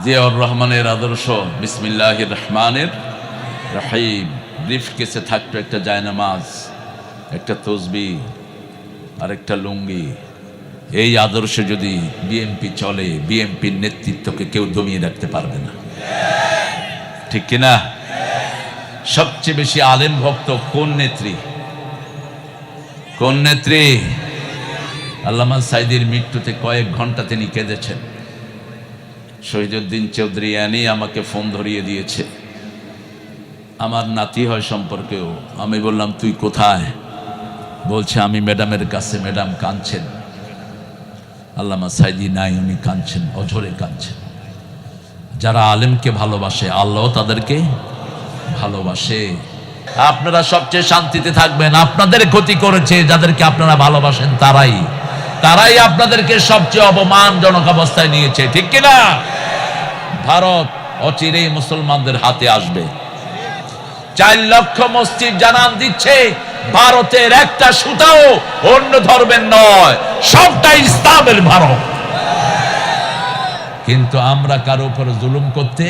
জিয়াউর রহমানের আদর্শ বিসমিল্লাহির রহমানির রহিম। ব্রিফকেসে থাকতো একটা জায়নামাজ, একটা তসবিহ আর একটা লুঙ্গি। এই আদর্শে যদি বিএনপি চলে, বিএনপির নেতৃত্বকে কেউ দমিয়ে রাখতে পারবে না, ঠিক কিনা? সবচেয়ে বেশি আলেম ভক্ত কোন নেত্রী? কোন নেত্রী? আল্লামা সাইদির মৃত্যুতে কয়েক ঘন্টা তিনি কেঁদেছেন। শহীদুদ্দিন চৌধুরিয়ানি আমাকে ফোন ধরিয়ে দিয়েছে, আমার নাতি হয় সম্পর্কেও। আমি বললাম তুই কোথায়? বলছে আমি ম্যাডামের কাছে। ম্যাডাম কাঁদছেন, আল্লামা সাইদি নাই, উনি কাঁদছেন, অঝরে কাঁদছেন। যারা আলেমকে ভালোবাসে আল্লাহ তাদেরকে ভালোবাসে। আপনারা সবচেয়ে শান্তিতে থাকবেন। আপনাদের ক্ষতি করেছে যাদেরকে আপনারা ভালোবাসেন, তারাই আপনাদেরকে সবচেয়ে অপমানজনক অবস্থায় নিয়েছে, ঠিক কিনা? ভারত অচিরেই মুসলমানদের হাতে আসবে। 4 লক্ষ মসজিদ জানান দিচ্ছে, ভারতের একটা সুতাও অন্য ধর্মের নয়, সবটাই ইসলামের ভারত। কিন্তু আমরা কারো উপর জুলুম করতে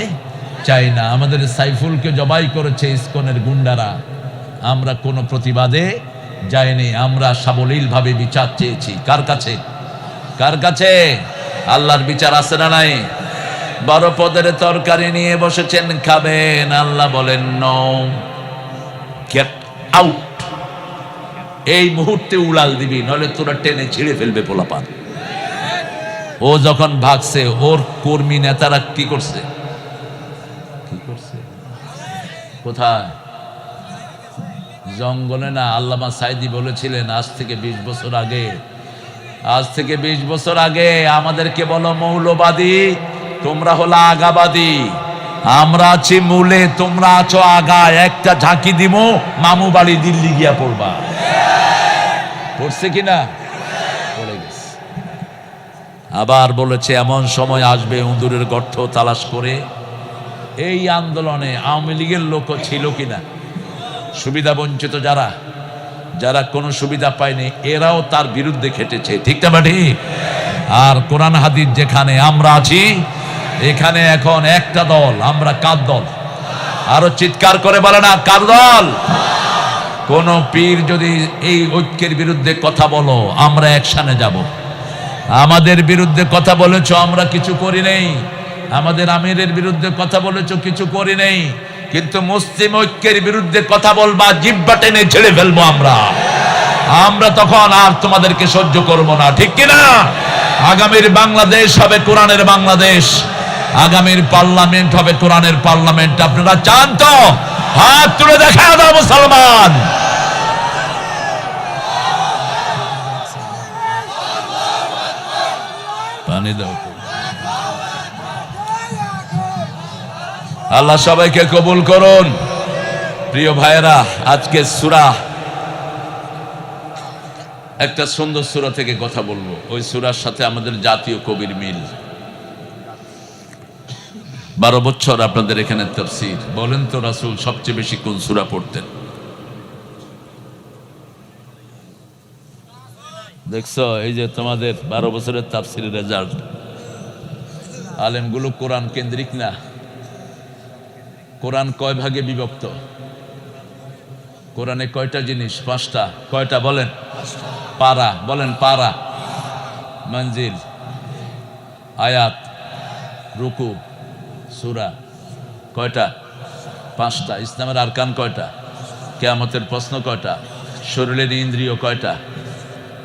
চাই না। আমাদের সাইফুলকে জবাই করেছে ইসকনের গুন্ডারা, আমরা কোনো প্রতিবাদে যায়নি। আমরা সাবলীল ভাবে বিচার চেয়েছি। কার কাছে? কার কাছে? আল্লাহর বিচার আছে না নাই? 12 পদের তরকারি নিয়ে বসেছেন, খাবেন। আল্লাহ বলেন নো, গেট আউট। এই মুহূর্তে উড়াল দিবি, নইলে তোরা টেনে ছিঁড়ে ফেলবে পোলাপান। ও যখন ভাগছে, ওর কর্মী নেতারা কি করছে? কোথায়? জঙ্গলে না। আল্লামা সাইদি বলেছিলেন আজ থেকে 20 বছর আগে আমাদেরকে বলো মৌলবাদী, তোমরা হলো আগাবাদী। আমরা আছি মূলে, তোমরা আছো আগায়। একটা ঝাঁকি দিব, মামু বাড়ি দিল্লি গিয়া পড়বা। পড়ছে কিনা? পড়ে গেছে। আবার বলেছে এমন সময় আসবে উঁদুরের গর্ত তালাশ করে। এই আন্দোলনে আওয়ামী লীগের লোক ছিল কিনা? সুবিধা বঞ্চিত যারা কোনো সুবিধা পায়নি, এরাও তার বিরুদ্ধে খেটেছে, ঠিক না ঠিক? আর কোরআন হাদিস যেখানে আমরা আছি, এখানে এখন একটা দল। আমরা কার দল? আরো চিৎকার করে বলে না, কার দল? কোন পীর যদি এই ঐক্যের বিরুদ্ধে কথা বলো, আমরা অ্যাকশনে যাব। আমাদের বিরুদ্ধে কথা বলেছো, আমরা কিছু করি নেই। আমাদের আমিরের বিরুদ্ধে কথা বলেছো, কিছু করি নেই। কিন্তু মুসলিম ঐক্যের বিরুদ্ধে কথা বলবা, জিহ্বা টেনে ছেড়ে ফেলবো আমরা তখন আর তোমাদেরকে সহ্য করব না, ঠিক কিনা? আগামীর বাংলাদেশ হবে কোরআনের বাংলাদেশ। আগামীর পার্লামেন্ট হবে কোরআনের পার্লামেন্ট। আপনারা চান তো? হাত তুলে দেখা দাও মুসলমান। পানি দাও। আল্লাহ সবাইকে কবুল করুন। প্রিয় ভাইয়েরা, আজকে সূরা, একটা সুন্দর সূরা থেকে কথা বলবো। ওই সূরার সাথে আমাদের জাতীয় কবির মিল। 12 বছর আপনাদের এখানে তাফসীর। বলেন তো রাসূল সবচেয়ে বেশি কোন সূরা পড়তেন? দেখছো, এই যে তোমাদের 12 বছরের তাফসীরের রেজাল্ট। আলেমগুলো কোরআন কেন্দ্রিক না। কোরআন কয় ভাগে বিভক্ত? কোরআনে কয়টা জিনিস? 5টা। কয়টা বলেন? পারা। বলেন পারা। মঞ্জিল, আয়াত, রুকু, সূরা। কয়টা? 5টা। ইসলামের আরকান কয়টা? কিয়ামতের প্রশ্ন কয়টা? শরীরের ইন্দ্রিয় কয়টা?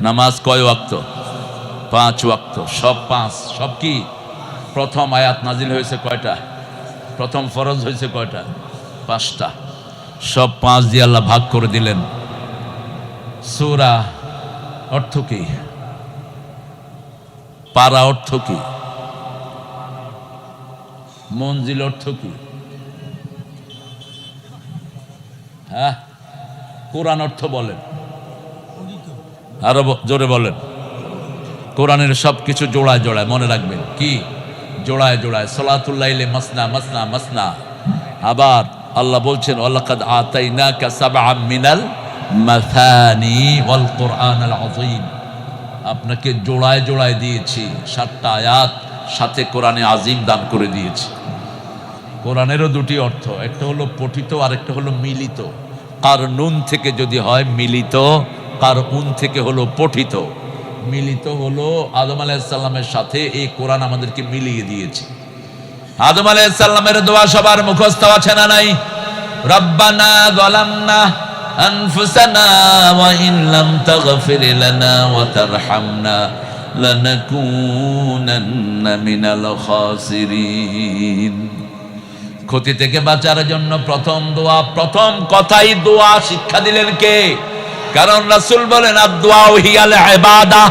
নামাজ কয় ওয়াক্ত? 5 ওয়াক্ত। সব 5। সব কি? প্রথম আয়াত নাজিল হয়েছে কয়টা? প্রথম ফরজ হয়েছে কয়টা? 5টা। সব 5 দিয়ে আল্লাহ ভাগ করে দিলেন। সূরা অর্থ কি? পারা অর্থ কি? মঞ্জিল অর্থ কি? হ্যাঁ, কোরআন অর্থ বলেন, আরো জোরে বলেন। কোরআনের সবকিছু জোড়ায় জোড়ায়, মনে রাখবেন কি? জোড়ায় জোড়ায়। সলাতুল লাইলি মাসনা মাসনা মাসনা। আবার আল্লাহ বলছেন ওয়ালাকাদ আতাইনাকা সাবআম মিনাল মাসানি ওয়াল কোরআনাল আযীম। আপনাকে জোড়ায় জোড়ায় দিয়েছি 7টা আয়াত সাথে কোরআনে আজিম দান করে দিয়েছে। কোরআনেরও দুটি অর্থ, একটা হলো পঠিত আর একটা হলো মিলিত। কার নুন থেকে যদি হয় মিলিত, কার উন থেকে হলো পঠিত। মিলিত হলো আদম আলাইহিস সালামের সাথে এই কোরআন আমাদেরকে মিলিয়ে দিয়েছে। আদম আলাইহিস সালামের দোয়া সবার মুখস্থ আছে না নাই? রব্বানা যালামনা আনফুসানা ওয়া ইন লাম তাগফির লানা ওয়া তারহামনা লানাকুনান্না মিনাল খাসিরিন। ক্ষতি থেকে বাঁচার জন্য প্রথম দোয়া, প্রথম কথাই দোয়া শিক্ষা দিলেন কে? কারণ রাসূল বলেন আদ-দুআ হিয়াল ইবাদাহ,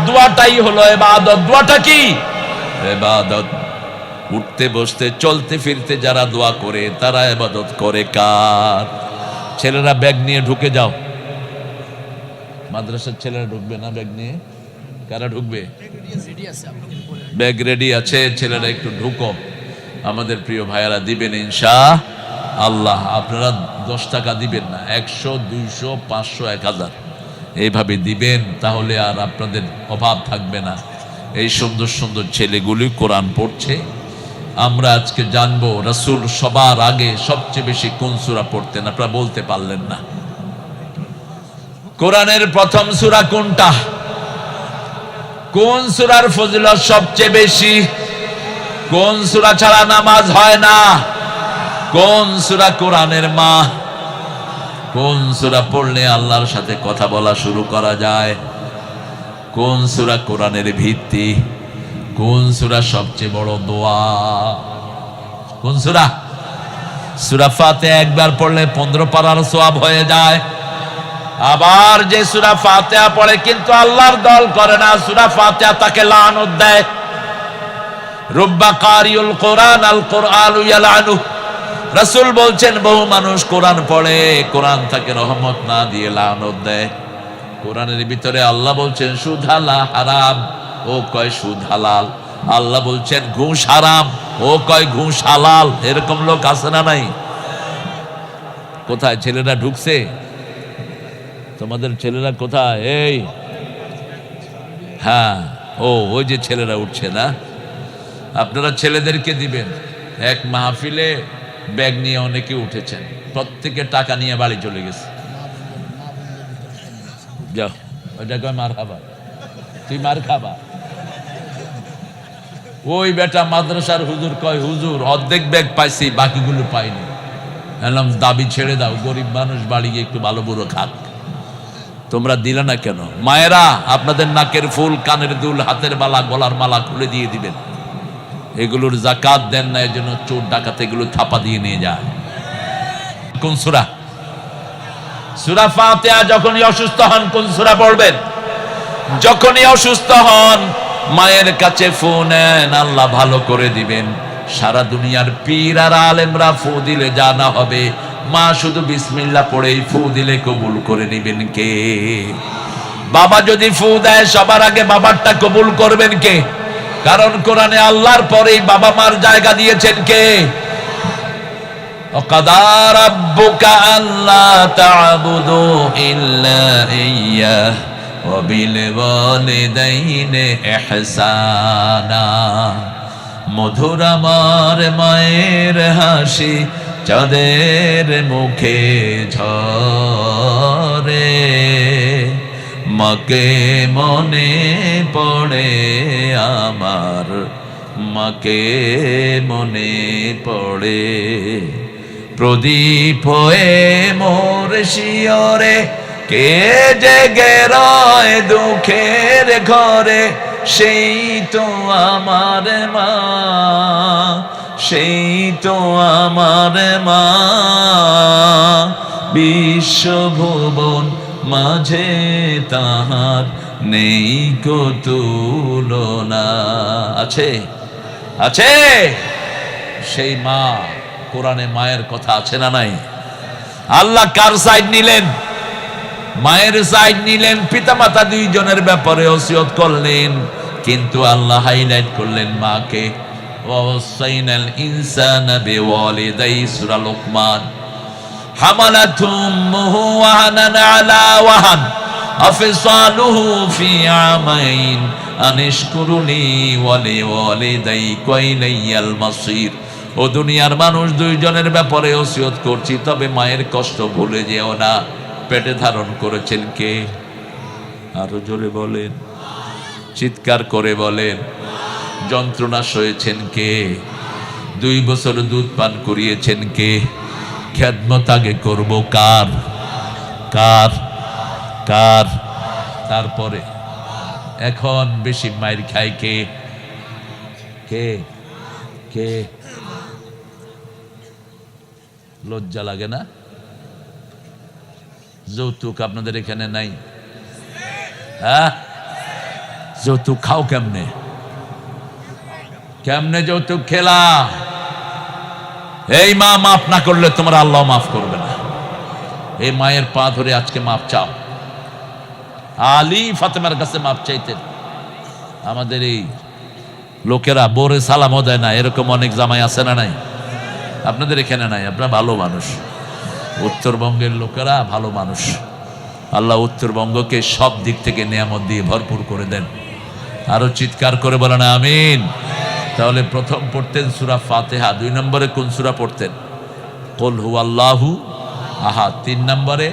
দোয়াটাই হলো ইবাদত। দোয়াটা কি? ইবাদত। উঠতে বসতে চলতে ফিরতে যারা দোয়া করে তারা ইবাদত করে কার? ছেলেরা ব্যাগ নিয়ে ঢুকে যাও। মাদ্রাসার ছেলেরা ঢুকবে না ব্যাগ নিয়ে? কারা ঢুকবে? ব্যাগ রেডি আছে, ছেলেরা একটু ঢুকো। আমাদের প্রিয় ভাইয়ারা দিবেন ইনশাআল্লাহ। আপনারা 10 টাকা দিবেন না, 100, 200, 500, 1000 এইভাবে দিবেন, তাহলে আর আপনাদের অভাব থাকবে না। এই সুন্দর সুন্দর ছেলেগুলি কোরআন পড়ছে। আমরা আজকে জানবো রাসূল সবার আগে সবচেয়ে বেশি কোন সূরা পড়তেন। আপনারা বলতে পারলেন না। কোরআনের প্রথম সূরা কোনটা? কোন সূরার ফজিলত সবচেয়ে বেশি? কোন সূরা ছাড়া নামাজ হয় না? কোন সূরা কোরআনের মা? কোন সূরা পড়লে আল্লাহর সাথে কথা বলা শুরু করা যায়? কোন সূরা কোরআনের ভিত্তি? কোন সূরা সবচেয়ে বড় দোয়া? কোন সূরা? সূরা ফাতিহা একবার পড়লে 15 পারার সওয়াব হয়ে যায়। আবার যে সূরা ফাতিহা পড়ে কিন্তু আল্লাহর দল করে না, সূরা ফাতিহা তাকে লানত দেয়। রুব্বা কারিউল কোরআন আল কোরআনু ইয়ালানু। রাসূল বলছেন বহু মানুষ কোরআন পড়ে, কোরআন তাকে রহমত না দিয়ে লানত দেয়। কোরআনের ভিতরে আল্লাহ বলছেন সুদ হারাম, ও কয় সুদ হালাল। আল্লাহ বলছেন ঘুষ হারাম, ও কয় ঘুষ হালাল। এরকম লোক আছে না নাই? কোথায় ছেলেরা ঢুকছে? তোমাদের ছেলেরা কোথায়? এই হ্যাঁ, ও ওই যে ছেলেরা উঠছে না। আপনারা ছেলেদেরকে দিবেন। এক মাহফিলে ব্যাগ নিয়ে অনেকে উঠেছেন, প্রত্যেকে টাকা নিয়ে বাড়ি চলে গেছে। যাও, ওইটা কয় মার খাবা, তুই মার খাবা। ওই বেটা মাদ্রাসার হুজুর কয় হুজুর অর্ধেক ব্যাগ পাইছি, বাকিগুলো পাইনি। এলাম দাবি ছেড়ে দাও, গরিব মানুষ বাড়ি গিয়ে একটু ভালো বুড়ো খাক। তোমরা দিলে না কেন? মায়েরা আপনাদের নাকের ফুল, কানের দুল, হাতের মালা, গলার মালা খুলে দিয়ে দিবেন। এগুলোর যাকাত দেন না, এর জন্য চোর ডাকাত এগুলো থাপা দিয়ে নিয়ে যায়। কোন সূরা? সূরা ফাতিহা। যখনই অসুস্থ হন কোন সূরা পড়বেন? যখনই অসুস্থ হন মায়ের কাছে ফু নেন, আল্লাহ ভালো করে দিবেন। সারা দুনিয়ার পীর আর আলেমরা ফু দিলে জানা হবে, মা শুধু বিসমিল্লাহ পড়েই ফু দিলে কবুল করে নিবেন কে? বাবা যদি ফু দেয় সবার আগে বাবারটা কবুল করবেন কে? কারণ কোরআনে আল্লাহর পরেই বাবা মার জায়গা দিয়েছেন কে? ওয়াকাদা রাব্বুকা আল্লা তা'বুদু ইল্লা ইয়্যাহ ওয়া বিল ওয়ালিদাইনি ইহসানা। মধুর আমার মায়ের হাসি চাঁদের মুখে ঝরে, মাকে মনে পড়ে আমার, মাকে মনে পড়ে। প্রদীপ হয়ে মোর শিয়রে কে জেগে রয় দুঃখের ঘরে, সেই তো আমার মা, সেই তো আমার মা। বিশ্বভুবন মাঝে তাহার নেই কো তুলনা। আছে? আছে? সেই মা, কোরআনে মায়ের কথা আছে না নাই? আল্লাহ কার সাইড নিলেন? মায়ের সাইড নিলেন। পিতামাতা দুইজনের ব্যাপারে ওসিয়ত করলেন, কিন্তু আল্লাহ হাইলাইট করলেন মাকে। ওয়াসাইনাল ইনসানা বিওয়ালিদাইহি, সূরা লুকমান। হামালাতহু উম্মুহু ওয়াহানান আলা ওয়াহান ওয়াফিসালুহু ফি আমাইন আনিশকুরুনি ওয়া লিওয়ালিদাইকা ইলাইয়াল মাসির। ও দুনিয়ার মানুষ, দুইজনের ব্যাপারে ওসিয়ত করছি, তবে মায়ের কষ্ট ভুলে যেও না। পেটে ধারণ করেছেন কে? আরো জোরে বলেন, চিৎকার করে বলেন। যন্ত্রণা সয়েছেন কে? 2 বছর দুধ পান করিয়েছেন কে? খেদমত আগে করব কার? কার? কার? তারপরে এখন বেশি মায়ের খায় কে? কে? কে? লজ্জা লাগে না? যৌতুক আপনাদের এখানে নাই? হ্যাঁ, যৌতুক খাও কেমনে? কেমনে যৌতুক খেলা? এই মা মাফ না করলে তোমার আল্লাহ মাফ করবে না। এই মায়ের পা ধরে আজকে মাফ চাও। আলী ফাতেমার কাছে মাফ চাইতেন। আমাদের এই লোকেরা বোরে সালামও দেয় না, এরকম অনেক জামাই আছে না নাই? আপনাদের এখানে নাই? আপনারা ভালো মানুষ, উত্তরবঙ্গের লোকেরা ভালো মানুষ। আল্লাহ উত্তরবঙ্গকে সব দিক থেকে নিয়ামত দিয়ে ভরপুর করে দেন। আরো চিৎকার করে বলেন আমিন। তাহলে প্রথম পড়তেন সূরা ফাতিহা, 2 নম্বরে কোন সূরা পড়তেন? কুল হুয়াল্লাহু আহাদ। 3 নম্বরে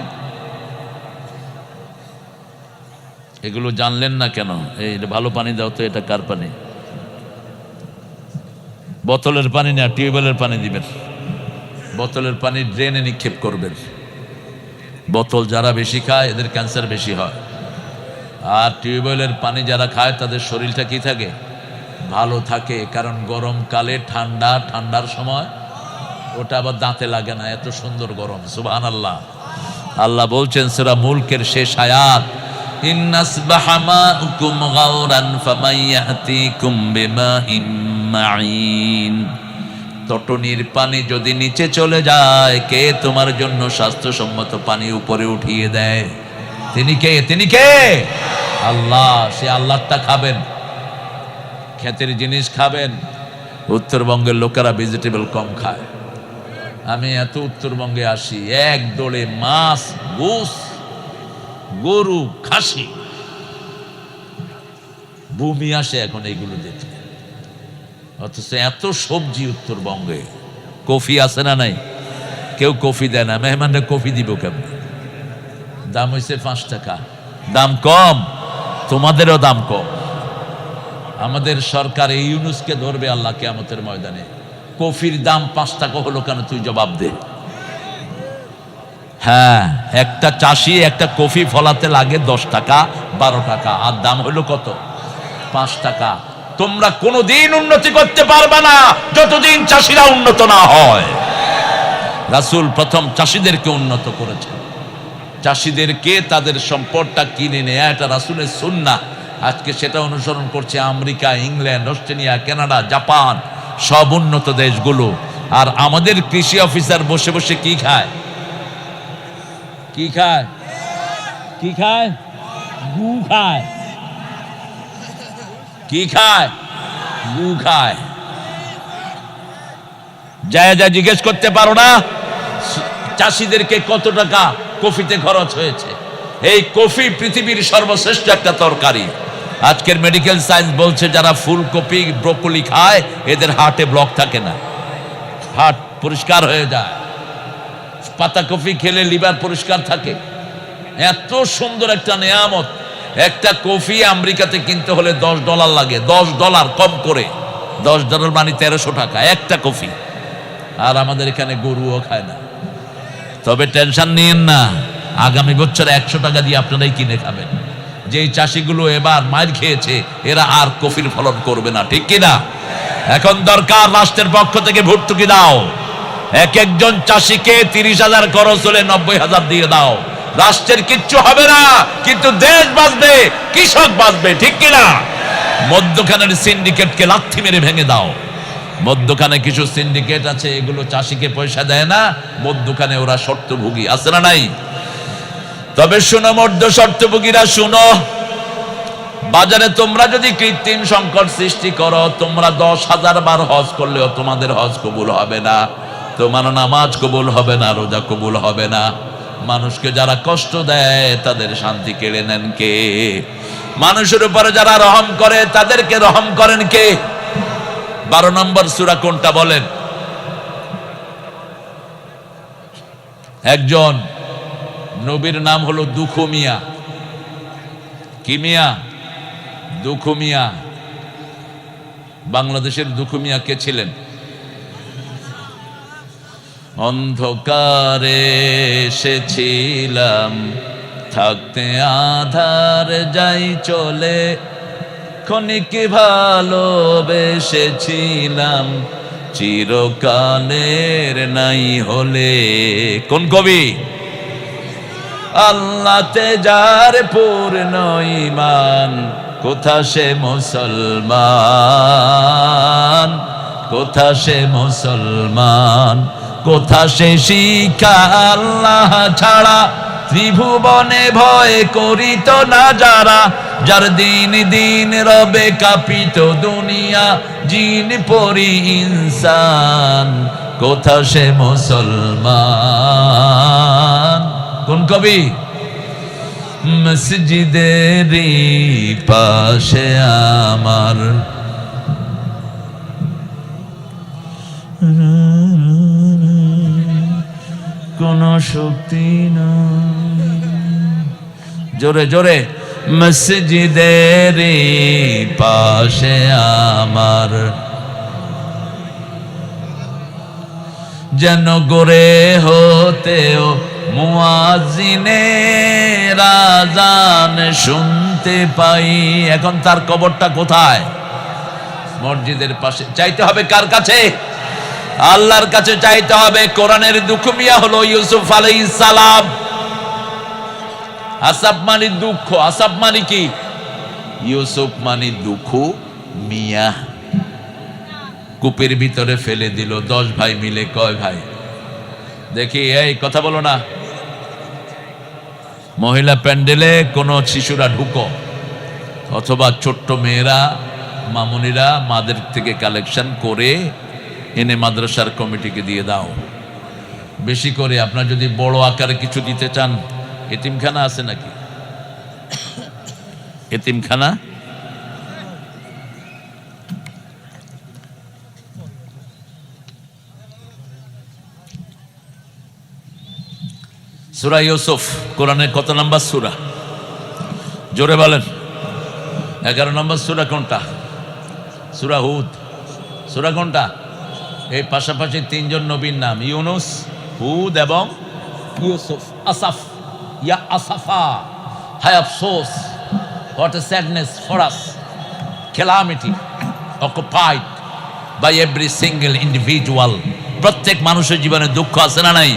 এগুলো জানলেন না কেন? এই ভালো পানি দাও তো, এটা কার পানি? বোতলের পানি না, টিউবওয়েলের পানি দিবেন। বোতলের পানি ড্রেনে নিক্ষেপ করবেন। বোতল যারা বেশি খায় এদের ক্যান্সার বেশি হয়, আর টিউবওয়েলের পানি যারা খায় তাদের শরীরটা কি থাকে? ভালো থাকে। কারণ গরমকালে ঠান্ডা, ঠান্ডার সময় ওটা আবার দাঁতে লাগে না, এত সুন্দর গরম। সুবহানাল্লাহ। আল্লাহ বলছেন সূরা মুলকের শেষ আয়াত, ইন্নাসবাহা মাউকুম গাওরান ফামাইয়াতিকুম বিমাইন মাইন। তটনির পানি যদি নিচে চলে যায়, কে তোমার জন্য স্বাস্থ্যসম্মত পানি উপরে উঠিয়ে দেয়? তিনি কে? তিনি কে? আল্লাহ। সে আল্লাহটা খাবেন, ক্ষেতের জিনিস খাবেন। উত্তরবঙ্গের লোকেরা ভেজিটেবল কম খায়। আমি এত উত্তরবঙ্গে আসি, এক দৌড়ে মাছ, গোস, গরু, খাসি, ভূমি আসে এখন এইগুলো দেখে। অথচ এত সবজি উত্তরবঙ্গে। কফি আছে না নাই? কেউ কফি দেয় না। মেহমানরা কফি দিব কেমন? দাম হয়েছে 5 টাকা। দাম কম, তোমাদেরও দাম কম। আমাদের সরকার এই ইউনুসকে ধরবে আল্লাহ কিয়ামতের ময়দানে। কফির দাম 5 টাকা হলো কেন? তুই জবাব দে। হ্যাঁ, একটা চাষি একটা কফি ফলাতে লাগে 10 টাকা 12 টাকা, আর দাম হলো কত? 5 টাকা। তোমরা কোনোদিন উন্নতি করতে পারবে না যতদিন চাষিরা উন্নত না হয়। রাসূল প্রথম চাষিদেরকে উন্নত করেছেন। চাষিদেরকে তাদের সম্পদটা কিনে নেয়া, এটা রাসূলের সুন্নাহ। আজকে সেটা অনুসরণ করছে America, England, Australia, Canada, Japan, সব উন্নত দেশগুলো। আর আমাদের কৃষি অফিসার বসে বসে কি খায়? কি খায়? কি খায়? গু খায়। কি খায়? গু খায়। যায় জিজ্ঞেস করতে পারো না চাষিদেরকে কত টাকা কফিতে খরচ হয়েছে? এই কফি পৃথিবীর সর্বশ্রেষ্ঠ একটা তরকারি। আজকের মেডিকেল সায়েন্স বলছে যারা ফুলকপি, ব্রোকলি খায় এদের হার্টে ব্লক থাকে না, হার্ট পরিষ্কার হয়ে যায়। পাতাকপি খেলে লিভার পরিষ্কার থাকে। এত সুন্দর একটা নেয়ামত। একটা কফি আমেরিকাতে কিনতে হলে $10 লাগে। $10 কম করে, $10 মানে 1300 টাকা একটা কফি। আর আমাদের এখানে গরুও খায় না। তবে টেনশন নিয়েন না, আগামী বছর 100 টাকা দিয়ে আপনারাই কিনে খাবেন। যেই চাষিগুলো এবার মার খেয়েছে এরা আর কফির ফলন করবে না, ঠিক কিনা? এখন দরকার রাষ্ট্রের পক্ষ থেকে ভর্তুকি দাও। এক একজন চাষিকে 30,000 খরচ হলে 90,000 দিয়ে দাও। রাষ্ট্রের কিচ্ছু হবে না, কিন্তু দেশ বাঁচবে, কৃষক বাঁচবে, ঠিক কিনা? মধ্যখানের সিন্ডিকেটকে লাথি মেরে ভেঙে দাও। মধ্যখানে কিছু সিন্ডিকেট আছে, এগুলো চাষিকে পয়সা দেয় না, মধ্যখানে ওরা শর্তভোগী, আছে না নাই? তবে শুনো মধ্য শর্তভোগীরা, শুনো, বাজারে তোমরা যদি কৃত্রিম সংকট সৃষ্টি করো, তোমরা 10,000 বার হজ করলেও তোমাদের হজ কবুল হবে না, তোমার নামাজ কবুল হবে না, রোজা কবুল হবে না। মানুষকে যারা কষ্ট দেয় তাদের শান্তি কেড়ে নেন কে? মানুষের উপরে যারা রহম করে তাদেরকে রহম করেন কে? 12 নম্বর সূরা কোনটা বলেন? একজন নবীর নাম হলো দুখু মিয়া। কি মিয়া? দুখু মিয়া। বাংলাদেশের দুখু মিয়া কে ছিলেন? অন্ধকারে এসেছিলাম, থাকতে আধার যাই চলে, ক্ষণিক ভালোবেসেছিলাম, চিরকালের নাই হলে। কোন কবি? আল্লাহতে যার পূর্ণ ঈমান, কোথা সে মুসলমান, কোথা সে মুসলমান, কোথা সে শিক্ষা আল্লাহ ছাড়া, ত্রিভুবনে ভয় করিত না যারা, যার দিন দিন রবে কাঁপিত দুনিয়া, জিন পরি ইনসান, কোথা সে মুসলমান। কোন কবি? মসজিদেরই পাশে আমার কোন শক্তি নাই। জোরে জোরে। মসজিদেরই পাশে আমার যেন গড়ে হতেও মুয়াজ্জিনের আযান শুনতে পাই। এখন তার কবরটা কোথায়? মসজিদের পাশে। চাইতে হবে কার কাছে? আল্লাহর কাছে চাইতে হবে। কোরআনের দুঃখ মিয়া হলো ইউসুফ আলাইহিস সালাম। আসাব মানে দুঃখ। আসাব মানে কি? ইউসুফ মানে দুঃখ মিয়া। কূপের ভিতরে ফেলে দিল 10 ভাই মিলে। কয় ভাই? দেখি, এই কথা বলো না। মহিলা প্যান্ডেলে কোন শিশুরা ঢুকো, অথবা ছোট্ট মেয়েরা, মামুনিরা মাদের থেকে কালেকশন করে এনে মাদ্রাসার কমিটিকে দিয়ে দাও। বেশি করে আপনার যদি বড় আকারে কিছু দিতে চান, এতিমখানা আছে নাকি? এতিমখানা সূরা ইউসুফ কোরআনের কত নম্বর সূরা? জোরে বলেন। 11 নম্বর সূরা কোনটা? সূরা হুদ। সূরা কোনটা? এই পাশাপাশি 3 জন নবীর নাম, ইউনুস, হুদ এবং ইউসুফ। আসাফ, ইয়া আসাফা, হায় আফসোস, what a sadness for us, calamity occupied by every single individual. প্রত্যেক মানুষের জীবনে দুঃখ আছে না নাই?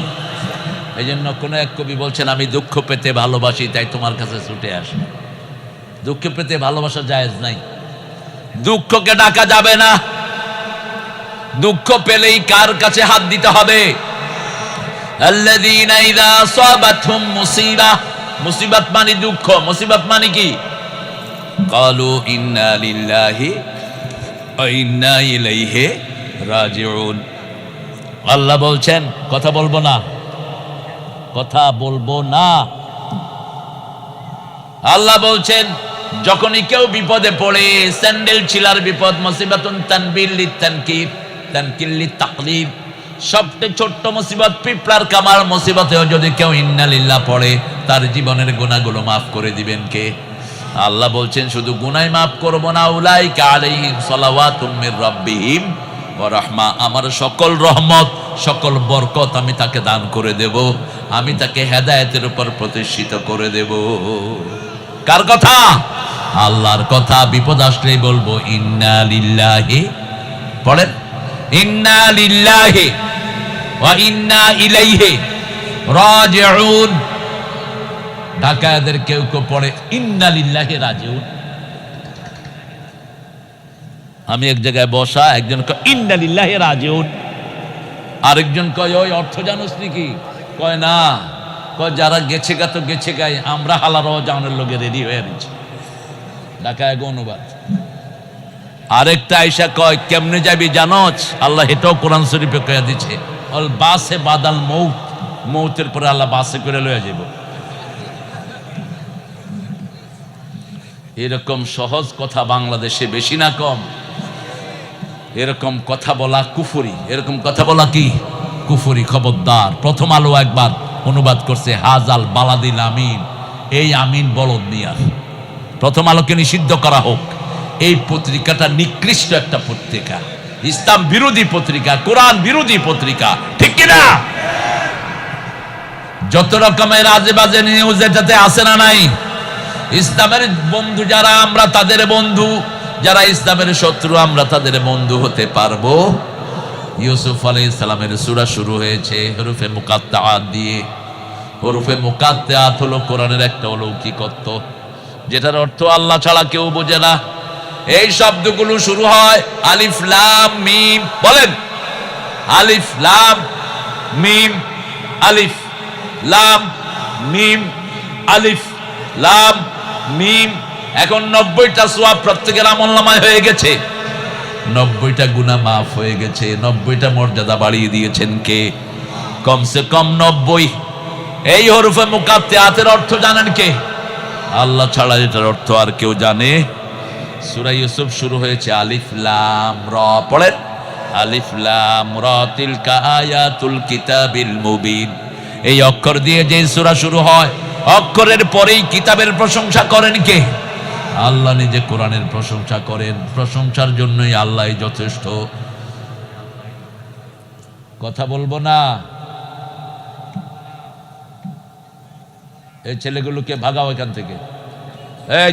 এই জন্য কোন এক কবি বলছেন, আমি দুঃখ পেতে ভালোবাসি তাই তোমার কাছে ছুটে আসি। দুঃখ পেতে ভালোবাসা জায়েজ নাই। দুঃখকে ডাকা যাবে না। দুঃখ পেলেই কার কাছে হাত দিতে হবে? আল্লাযীনা ইযা আসাবাতহুম মুসিবা। মুসিবত মানে দুঃখ। মুসিবত মানে কি? ক্বালু ইন্না লিল্লাহি ওয়া ইন্না ইলাইহি রাজিউন। আল্লাহ বলছেন, কথা বলবো না, কথা বলবো না। আল্লাহ বলছেন, যখনই কেউ বিপদে পড়ে, স্যান্ডেল ছিলার বিপদ, মুসিবাতুন তানবিল লিতানকির, তানকিল লিতাকলিব, সবচেয়ে ছোট্ট মুসিবত পিঁপড়ার কামার মুসিবতেও যদি কেউ ইন্না লিল্লাহ পড়ে, তার জীবনের গুনাহগুলো মাফ করে দিবেন কে? আল্লাহ বলছেন, শুধু গুনাহ মাফ করব না, উলাইকা আলাইহিম সালাওয়াতুম মির রাব্বিহিম ওয়া রাহমা, আমার সকল রহমত, সকল বরকত আমি তাকে দান করে দেব, আমি তাকে হেদায়েতের উপর প্রতিষ্ঠিত করে দেব। কার কথা? আল্লাহর কথা। বিপদ আসলেই বলবো ইন্না লিল্লাহি, পড়েন, ইন্না লিল্লাহি ওয়া ইন্না ইলাইহি রাজিউন। ঢাকায়াদের কেউ কেউ পড়ে ইন্না লিল্লাহি রাজিউন। আমি এক জায়গায় বসা, একজন কয় ইন্না লিল্লাহি রাজিউন, আরেকজন কয় ওই অর্থ জানোস নাকি? কয় না। কয় যারা গেছে গা তো গেছে গাই, আমরা হালারও জানের লোকে রেডি হয়ে রয়েছি। ঢাকায় অনুবাদ। আরেকটা আইসা কয় কেমনে যাবি জানোস? আল্লাহ এটাও কোরআন শরীফে কয়া দিচ্ছে, অল বাসে বাদাল মৌত, মৌতের পরে আল্লাহ বাসে করে লয়ে যাব। এরকম সহজ কথা বাংলাদেশে বেশি না কম? এরকম কথা বলা কুফরি, এরকম কথা বলা কি কুফরি। খবরদার। প্রথম আলো একবার অনুবাদ করছে হাজাল বালাদিল আমিন, এই আমিন বলদ মিয়া। প্রথম আলোকে নিষিদ্ধ করা হোক। এই পত্রিকাটা নিকৃষ্ট একটা পত্রিকা, ইসলাম বিরোধী পত্রিকা, কোরআন বিরোধী পত্রিকা, ঠিক কিনা? যত রকমের আজে বাজে নিউজ এটাতে আসে না নাই? ইসলামের বন্ধু যারা আমরা তাদের বন্ধু, যারা ইসলামের শত্রু আমরা তাদের বন্ধু হতে পারবো? ইউসুফ আলাইহিস সালামের সূরা শুরু হয়েছে হরফে মুকাত্তাআত দিয়ে। হরফে মুকাত্তাআত হলো কোরআনের একটা অলৌকিকত্ব, যেটার অর্থ আল্লাহ ছাড়া কেউ বোঝে না। এই শব্দগুলো শুরু হয় আলিফ লাম মিম। বলেন আলিফ লাম মিম, আলিফ লাম মিম, আলিফ লাম মিম। এখন 90টা সওয়াব প্রত্যেকের আমলনামায় হয়ে গেছে, 90টা গুনাহ মাফ হয়ে গেছে, 90টা মর্যাদা বাড়িয়ে দিয়েছেন কে? কমসে কম 90। এই হরফে মুকাত্তাআতের অর্থ জানেন কে? আল্লাহ ছাড়া এটার অর্থ আর কেউ জানে? সূরা ইউসুফ শুরু হয়েছে আলিফ লাম র। পড়েন আলিফ লাম র তিলকা আয়াতুল কিতাবিল মুবিন। এই অক্ষর দিয়ে যে সূরা শুরু হয়, অক্ষরের পরেই কিতাবের প্রশংসা করেন কে? আল্লাহ নিজে কোরআনের প্রশংসা করেন। প্রশংসার জন্যই আল্লাহই যথেষ্ট। কথা বলবো না? এই ছেলেগুলোকে ভাগাও এখান থেকে। এই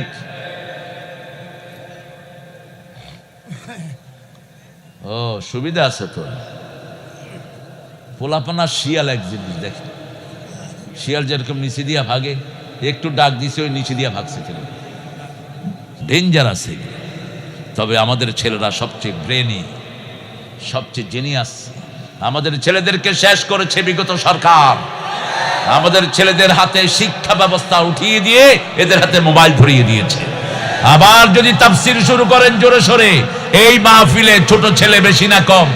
ও সুবিধা আছে তো। পোলাপানা শিয়াল এক জিনিস দেখে, শিয়াল যেরকম নিচে দিয়া ভাগে, একটু ডাক দিছে ওই নিচে দিয়া ভাগছে ছেলে। ডেঞ্জার আছে। তবে আমাদের ছেলেরা সবচেয়ে ব্রেনি, সবচেয়ে জেনিয়াস। আমাদের ছেলেদেরকে শেষ করেছে বিগত সরকার। আমাদের ছেলেদের হাতে শিক্ষা ব্যবস্থা উঠিয়ে দিয়ে এদের হাতে মোবাইল ধরিয়ে দিয়েছে। আবার যদি তাফসীর শুরু করেন জোরে সোরে, এই মাহফিলে ছোট ছেলে বেশি না কম?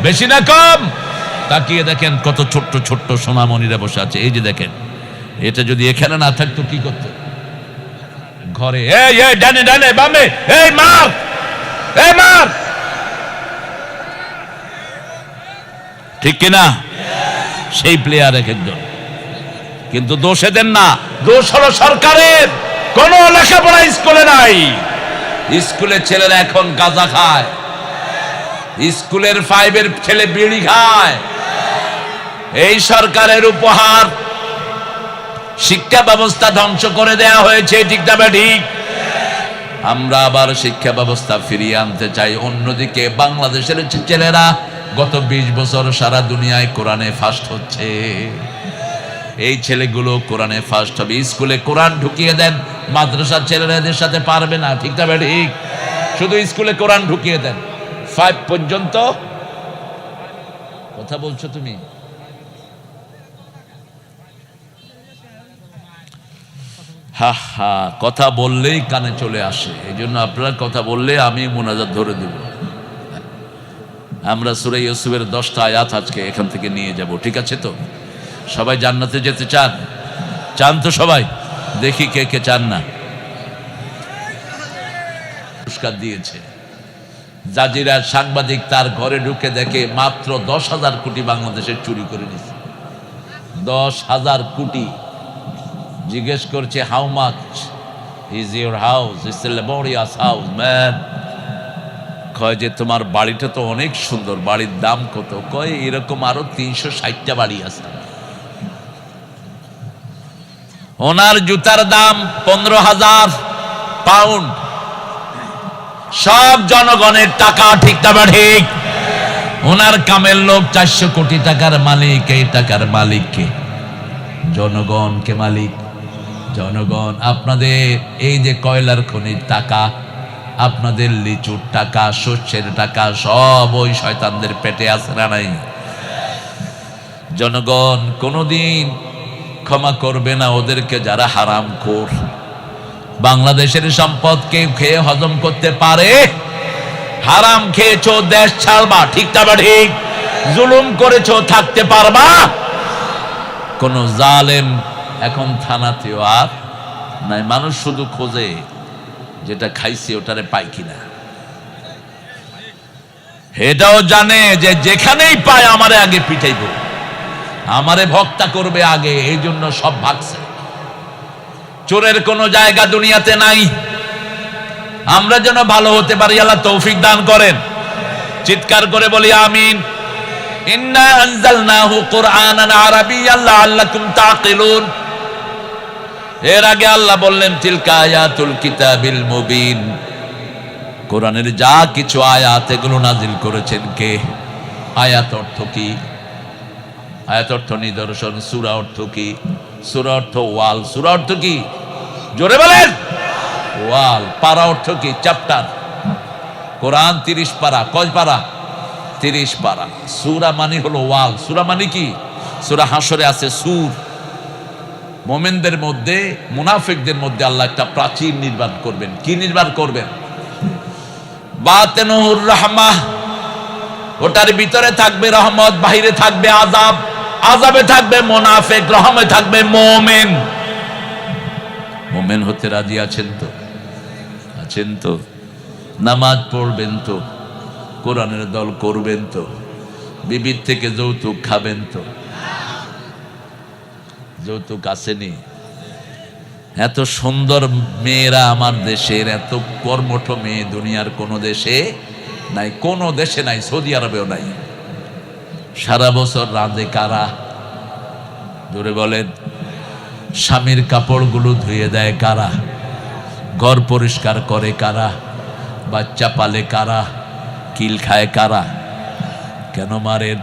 বেশি না কম? তাকিয়ে দেখেন কত ছোট্ট ছোট্ট সোনামণিরা বসে আছে। এই যে দেখেন, এটা যদি এখানে না থাকতো কি করতো? ঘরে এই এই ডানে ডানে বামে, এই মার, এই মার, ঠিক কিনা? সেই প্লেয়ার এক একজন। কিন্তু দোষ এদের না, দোষ হলো সরকারের। কোন লেখাপড়া স্কুলে নাই। স্কুলের ছেলেরা এখন গাঁজা খায়, স্কুলের 5-এর ছেলে বিড়ি খায়। এই সরকারের উপহার। শিক্ষা ব্যবস্থা ধ্বংস করে দেয়া হয়েছে, ঠিক না ঠিক? আমরা আবার শিক্ষা ব্যবস্থা ফিরিয়ে আনতে চাই। অন্যদিকে বাংলাদেশের ছেলেরা গত 20 বছর সারা দুনিয়ায় কোরআনে ফার্স্ট হচ্ছে। এই ছেলেগুলো কোরআনে ফার্স্ট হবে। স্কুলে কোরআন ঢুকিয়ে দেন, মাদ্রাসার ছেলেরা এদের সাথে পারবে না, ঠিক না ঠিক? শুধু স্কুলে কোরআন ঢুকিয়ে দেন 5 পর্যন্ত। কথা বলছো তুমি? হা হা, কথা বললেই কানে চলে আসে। এই জন্য আপনারা কথা বললে আমি মোনাজাত ধরে দেব। আমরা সূরা ইউসুফের 10টা আয়াত আজকে এখান থেকে নিয়ে যাব, ঠিক আছে তো? সবাই জান্নাতে যেতে চান? চান তো সবাই? দেখি কে কে চান না। পুরস্কার দিয়েছে জাজিরার সাংবাদিক, তার ঘরে ঢুকে দেখে মাত্র 10,000 কোটি বাংলাদেশের চুরি করে নিয়েছে। 10,000 কোটি। জিজ্ঞেস করছে how much is your house? It's a laborious house man. কয় যে তোমার বাড়িটা তো অনেক সুন্দর, বাড়ির দাম কত? কয় এরকম আরো 360টা বাড়ি আছে। ওনার জুতার দাম 15,000 পাউন্ড। সব জনগণের টাকা, ঠিক না ঠিক? ওনার কামের লোক 400 কোটি টাকার মালিক। এই টাকার মালিক কে? জনগণ। কে মালিক? জনগণ। আপনাদের এই যে কয়লার খনির টাকা, আপনাদের লিচুর টাকা, শস্যের টাকা, সব ওই শয়তানদের পেটে আছে না নাই? জনগণ কোনোদিন ক্ষমা করবে না ওদেরকে যারা হারামখোর। বাংলাদেশের সম্পদ কেউ খেয়ে হজম করতে পারে? হারাম খেয়েছো, দেশ ছাড়বা, ঠিক না ঠিক? জুলুম করেছো, থাকতে পারবা? কোন জালেম এখন থানাতেও আর নাই। মানুষ শুধু খোঁজে যেটা খাইছি ওটারে পাই কিনা। এটাও জানে যে যেখানেই পায় আমারে আগে পিটাইব, আমারে ভক্তা করবে আগে, এই জন্য সব ভাগছে। চোরের কোনো জায়গা দুনিয়াতে নাই। আমরা যেন ভালো হতে পারি, আল্লাহ তৌফিক দান করেন। চিৎকার করে বলি আমিন। ইন্না আনজালনাহু কুরআনান আরাবিয়্যান লাআল্লাকুম তাকিলুন। এর আগে আল্লাহ বললেন তিলকা আয়াতুল কিতাবিল মুবিন, কোরআনের যা কিছু আয়াত এগুলো নাজিল করেছেন কে? আয়াত অর্থ কি? আয়াত অর্থ নিদর্শন। সূরা অর্থ কি? সূরা অর্থ ওয়াল। সূরা অর্থ কি? জোরে বলেন। ওয়াল। পারা অর্থ কি? চ্যাপ্টার। কোরআন 30 পারা। কয় পারা? 30 পারা। সূরা মানে হলো ওয়াল। সূরা মানে কি? সূরা হাসরে আছে সূর। মুমিনদের মধ্যে, মুনাফিকদের মধ্যে আল্লাহ একটা প্রাচীর নির্মাণ করবেন। কি নির্মাণ করবেন? বাতিনুর রাহমাহ, ওটার ভিতরে থাকবে রহমত, বাইরে থাকবে আযাব। আযাবে থাকবে মুনাফিক, রহমে থাকবে মুমিন। মুমিন হতে রাজি আছেন তো? আছেন তো? নামাজ পড়বেন তো? কোরআনের দল করবেন তো? বিবির থেকে যৌতুক খাবেন তো? যৌতুক আসেনি? এত সুন্দর মেয়েরা আমার দেশের, এত কর্মঠ মেয়ে দুনিয়ার কোনো দেশে নাই। কোনো দেশে নাই, সৌদি আরবেও নাই। সারা বছর রাঁধে কারা? জোরে বলেন। স্বামীর কাপড়গুলো ধুয়ে দেয় কারা? ঘর পরিষ্কার করে কারা? বাচ্চা পালে কারা? কিল খায় কারা? কেন মারেন?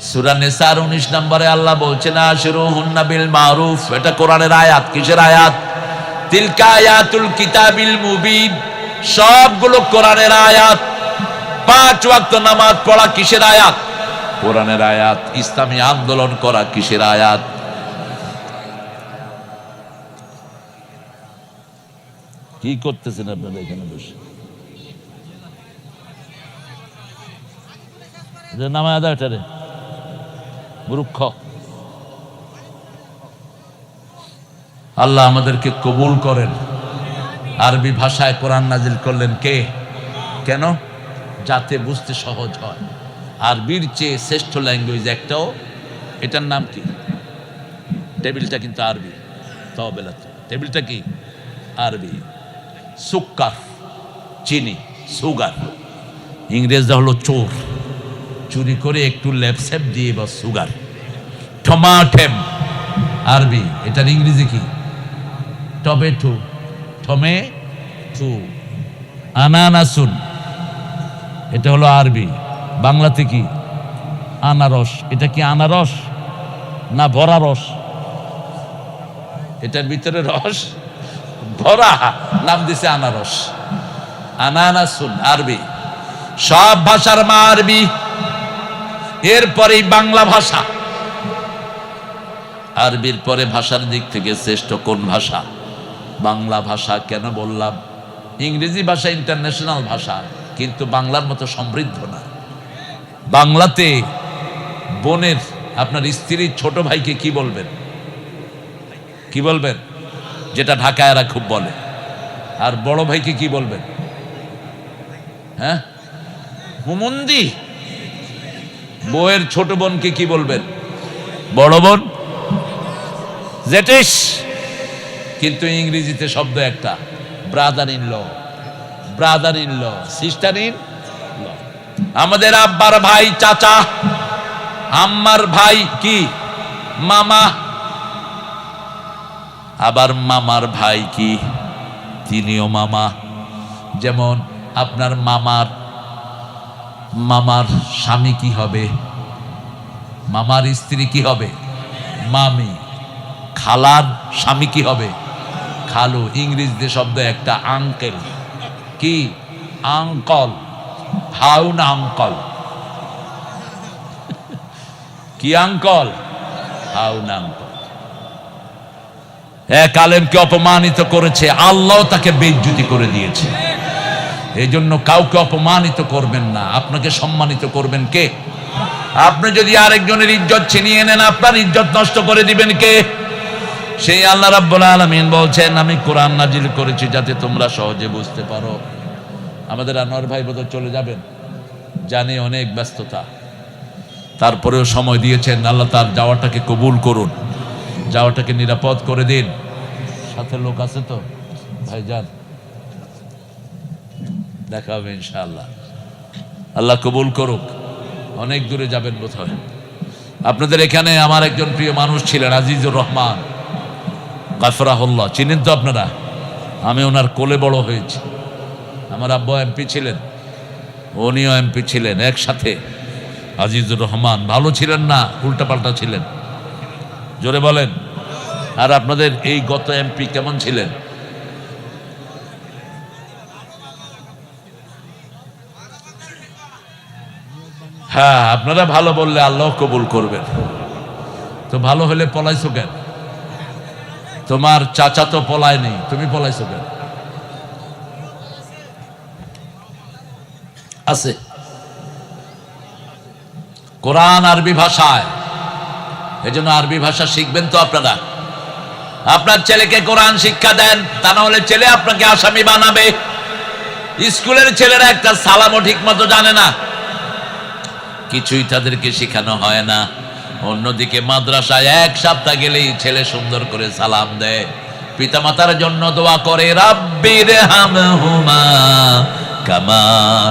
সূরা নিসার 19 নম্বরে আল্লাহ বলছেন আশিরুহুন্না বিল মারুফ। এটা কোরআনের আয়াত। কিসের আয়াত? তিলকা আয়াতুল কিতাবিল মুবিন। সবগুলো কোরআনের আয়াত। 5 ওয়াক্ত নামাজ পড়া কিসের আয়াত? কোরআনের আয়াত। ইসলামী আন্দোলন করা কিসের আয়াত? কি করতেছেন আপনারা এখানে বসে? নামায় আদা এটারে মূর্খ। আল্লাহ আমাদেরকে কবুল করেন। আরবি ভাষায় কোরআন নাজিল করলেন কে? কেন? যাতে বুঝতে সহজ হয়। আরবির চেয়ে শ্রেষ্ঠ ল্যাঙ্গুয়েজ একটাও। এটার নাম কি? টেবিলটা কিন্তু আরবি। তবেলা টেবিলটা কি? আরবি। সুক্কার, চিনি, সুগার। ইংরেজরা হলো চোর, চুরি করে একটু লেপসেপ দিয়ে বা সুগার। টমাটেম আরবি। এটার ইংরেজি কি? টমেটো। টমেটো। আনানাসুন, এটা হলো আরবি। বাংলাতে কি? আনারস। এটা কি আনারস না ভরা রস? এটার ভিতরে রস ভরা, নাম দিছে আনারস। আনানাসুন আরবি। সব ভাষার মা আরবি। এরপরেই বাংলা ভাষা। আরবির পরে ভাষার দিক থেকে শ্রেষ্ঠ কোন ভাষা? বাংলা ভাষা। কেন বললাম? ইংরেজি ভাষা ইন্টারন্যাশনাল ভাষা, কিন্তু বাংলার মতো সমৃদ্ধ না। বাংলাতে বোনের, আপনার স্ত্রীর ছোট ভাইকে কি বলবেন? কি বলবেন? যেটা ঢাকায় এরা খুব বলে। আর বড় ভাইকে কি বলবেন? হ্যাঁ, হুমুন্দি। বউয়ের ছোট বোনকে কি বলবেন? বড় বোন, জেঠিস। কিন্তু ইংরেজিতে শব্দ একটা, brother in law. Brother in law, sister in law. আমাদের আব্বার ভাই চাচা, আম্মার ভাই কি? মামা। আবার মামার ভাই কি? তিনিও মামা। যেমন আপনার মামার স্বামী কি হবে? মামার স্ত্রী কি হবে? মামি। খালার স্বামী কি হবে? খালু। ইংরেজিতে শব্দ একটা, আঙ্কেল। কি? আঙ্কল। হাউন আঙ্কল। কি আঙ্কল? হাউন আঙ্কল। এক আলেমকে অপমানিত করেছে, আল্লাহ তাকে বেইজ্জতি করে দিয়েছে। এই জন্য কাউকে অপমানিত করবেন না, আপনাকে সম্মানিত করবেন কে? আপনি যদি আরেকজনের ইজ্জত ছিনিয়ে নেন, আপনার ইজ্জত নষ্ট করে দিবেন কে? সেই আল্লাহ রাব্বুল আলামিন বলছেন, আমি কোরআন নাজিল করেছি যাতে তোমরা সহজে বুঝতে পারো। আমাদের আনোয়ার ভাই বোধহয় চলে যাবেন, জানি অনেক ব্যস্ততা, তারপরেও সময় দিয়েছেন। আল্লাহ তার যাওয়াটাকে কবুল করুন, যাওয়াটাকে নিরাপদ করে দিন। সাথে লোক আছে তো ভাইজান, দেখা হবে ইনশাআল্লাহ। আল্লাহ কবুল করুক। অনেক দূরে যাবেন বোধহয়। আপনাদের এখানে আমার একজন প্রিয় মানুষ ছিলেন, আজিজুর রহমান গাফরাহুল্লাহ, চিনেন তো আপনারা? আমি ওনার কোলে বড় হয়েছি। আমার আব্বা এমপি ছিলেন, উনিও এমপি ছিলেন একসাথে। আজিজুর রহমান ভালো ছিলেন না, উল্টাপাল্টা ছিলেন? জোরে বলেন। আর আপনাদের এই গত এমপি কেমন ছিলেন? হ্যাঁ, আপনারা ভালো বললে আল্লাহ কবুল করবেন। তো ভালো হলে পলাইছো কেন? তোমার চাচা তো পলায়নি, তুমি পলাইছো কেন? আছে কোরআন আরবি ভাষায়, এজন্য আরবি ভাষা শিখবেন তো আপনারা। আপনার ছেলেকে কোরআন শিক্ষা দেন, তা না হলে ছেলে আপনাকে আসামি বানাবে। স্কুলের ছেলেরা একটা সালামও ঠিক মতো জানে না, কিছুই তাদেরকে শেখানো হয় না। অন্যদিকে মাদ্রাসায় এক সপ্তাহ গেলেই ছেলে সুন্দর করে সালাম দেয়, পিতামাতার জন্য দোয়া করে, রাব্বির হামহুমা কামা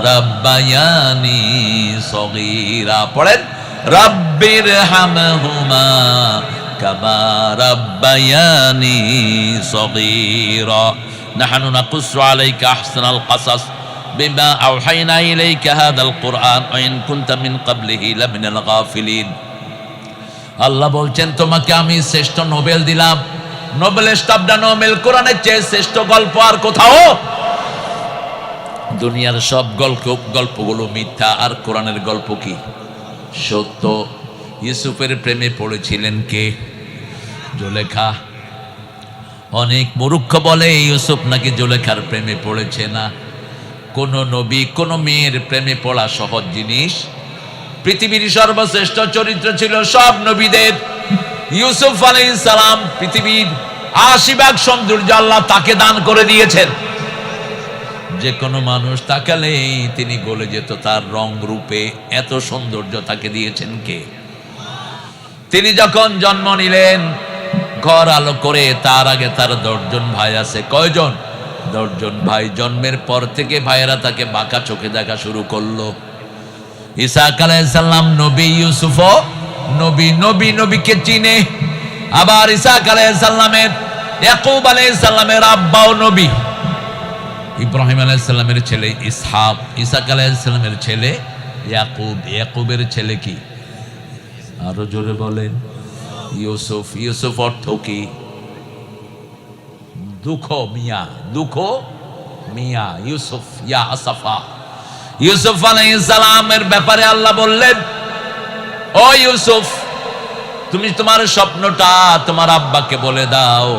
রাব্বায়ানি সগীরা। পড়েন, রাব্বির হামহুমা কামা রাব্বায়ানি সগীরা। নাহনু নাকুসু আলাইকা আহসানাল কাসাস বিমা আওহাইনা ইলাইকা হাদাল কুরআন ওয়া ইন কুনতা মিন ক্বাবলিহি লামিনাল গাফিলিন। আল্লাহ বলছেন, তোমাকে আমি শ্রেষ্ঠ নোবেল দিলাম। নোবেলেস্ট অফ দ্য নোবেল, কোরআনের চেয়ে শ্রেষ্ঠ গল্প আর কোথাও? দুনিয়ার সব গল্পগুলো মিথ্যা, আর কোরআনের গল্প কি সত্য। ইউসুফের প্রেমে পড়েছিলেন কে? জুলেখা। অনেক মূর্খ বলে ইউসুফ নাকি জুলেখার প্রেমে পড়েছে না। কোন নবী কোন মেয়ের প্রেমে পড়া সহজ জিনিস? পৃথিবীর সর্বশ্রেষ্ঠ চরিত্র ছিল সব নবীদের। ইউসুফ আলাইহিস সালাম পৃথিবীর ৮০ ভাগ সৌন্দর্য আল্লাহ তাকে দান করে দিয়েছেন। যে কোনো মানুষ তাকালেই তিনি গলে যেত তার রং রূপে, এত সৌন্দর্য তাকে দিয়েছেন কে? তিনি যখন জন্ম নিলেন ঘর আলো করে, তার আগে তার ১০ জন ভাই আছে। কয়জন? ১০ জন ভাই। জন্মের পর থেকে ভাইয়েরা তাকে বাঁকা চোখে দেখা শুরু করলো। ইসাক আলাইহিস সালাম নবী, ইউসুফও নবী, নবী নবীকে চিনে। আবার ইসাক আলাইহিস সালামের, ইয়াকুব আলাইহিস সালামের আব্বাও নবী। ইব্রাহিম আলাইহিস সালামের ছেলে ইসহাক, ইসাক আলাইহিস সালামের ছেলে ইয়াকুব, ইয়াকুবের ছেলে কি? আরো জোরে বলেন। ইউসুফ। ইউসুফ অর্থ কি? দুঃখ মিয়া, দুঃখ মিয়া। ইউসুফ ইয়া আসাফা। ইউসুফ আলাইহিস সালামের ব্যাপারে আল্লাহ বললেন, ও ইউসুফ, তুমি তোমার স্বপ্নটা তোমার আব্বাকে বলে দাও।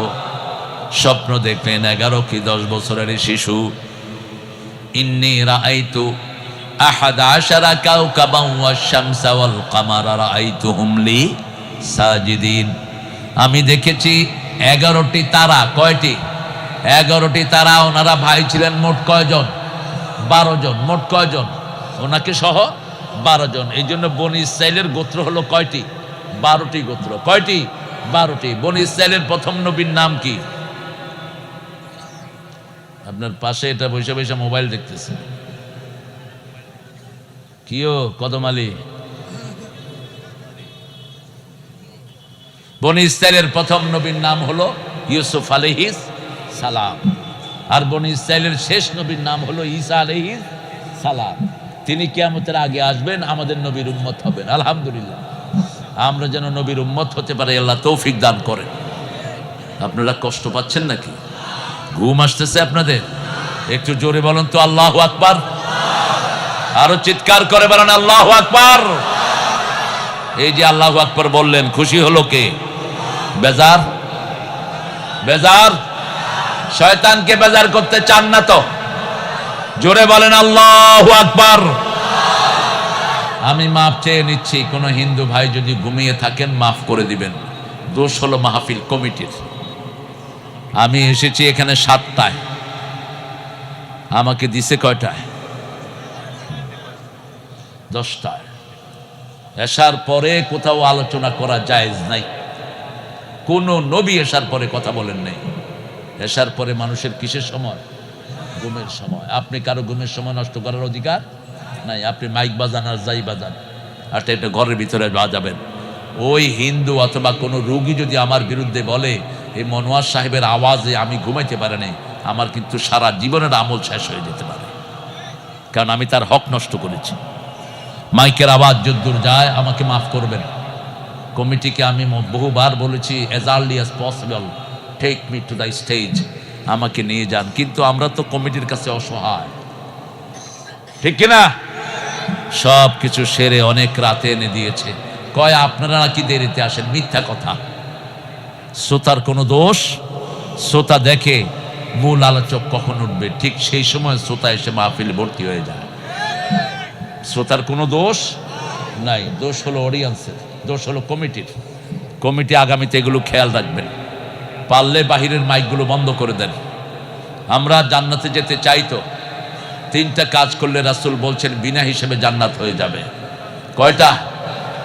স্বপ্ন দেখলেন 11 কি 10 বছরের শিশু। ইন্নী রাআইতু 11 কাওকাবান ওয়াশ-শামসা ওয়াল কামারা রাআইতুহুম লি সাজিদিন। আমি দেখেছি 11টি তারা। কয়টি? 11টি তারা। ওনারা ভাই ছিলেন মোট কয়জন? 12 জন। মোট কয়জন? ওনাকে সহ 12 জন। এই জন্য বনি ইসরাইলের গোত্র হলো কয়টি? 12টি গোত্র। কয়টি? 12টি। বনি ইসরাইলের প্রথম নবীর নাম কি? আপনার পাশে এটা বসে বসে মোবাইল দেখতেছে কিও? কদম আলী। বনি ইসরাইলের প্রথম নবীর নাম হলো ইউসুফ আলাইহিস সালাম। আর বনি ইসরাইলের শেষ নবীর নাম হলো ঈসা আলাইহিস সালাম। তিনি কিয়ামতের আগে আসবেন, আমাদের নবীর উম্মত হবেন। আলহামদুলিল্লাহ, আমরা যেন নবীর উম্মত হতে পারি, আল্লাহ তৌফিক দান করেন। আপনারা কষ্ট পাচ্ছেন নাকি? ঘুম আসতেছে আপনাদের? একটু জোরে বলেন তো আল্লাহু আকবার। আরো চিৎকার করে বলেন আল্লাহু আকবার। এই যে আল্লাহু আকবার বললেন, খুশি হলো কে? বেজার? বেজার? শয়তানকে বেজার করতে চান না তো? জোরে বলেন আল্লাহু আকবার। আমি মাফ চেয়ে নিচ্ছি, কোন হিন্দু ভাই যদি ঘুমিয়ে থাকেন মাফ করে দিবেন। দোষ হলো মাহফিল কমিটির। আমি এসেছি এখানে 7টায়, আমাকে দিছে কয়টায়? 10টায়। এশার পরে কোথাও আলোচনা করা জায়েজ নাই। কোন নবী এশার পরে কথা বলেন নাই। এশার পরে মানুষের কিসের সময়? ঘুমের সময়। আপনি কারো ঘুমের সময় নষ্ট করার অধিকার নাই। আপনি মাইক বাজান আর যাই বাজান, আর এটা ঘরের ভিতরে বাজাবেন। ওই হিন্দু অথবা কোনো রোগী যদি আমার বিরুদ্ধে বলে এই মনোয়ার সাহেবের আওয়াজে আমি ঘুমাইতে পারি নাই, আমার কিন্তু সারা জীবনের আমল শেষ হয়ে যেতে পারে, কারণ আমি তার হক নষ্ট করেছি। মাইকের আওয়াজ যদ্দূর যায় আমাকে মাফ করবেন। কমিটিকে আমি বহুবার বলেছি, as early as possible take me to the stage, আমাকে নিয়ে যান। কিন্তু আমরা তো কমিটির কাছে অসহায়, ঠিক কিনা? সব কিছু সেরে অনেক রাতে এনে দিয়েছে। কয় আপনারা নাকি দেরিতে আসেন, মিথ্যা কথা। শ্রোতার কোনো দোষ? শ্রোতা দেখে মূল আলোচক কখন উঠবে, ঠিক সেই সময় শ্রোতা এসে মাহফিলে ভর্তি হয়ে যায়। শ্রোতার কোনো দোষ নাই, দোষ হলো অডিয়েন্সের, দোষ হলো কমিটির। কমিটি আগামীতে এগুলো খেয়াল রাখবেন। পারলে বাহিরের মাইকগুলো বন্ধ করে দেন। আমরা জান্নাতে যেতে চাই তো 3টা কাজ করলে রাসূল বলছেন বিনা হিসেবে জান্নাত হয়ে যাবে। কয়টা?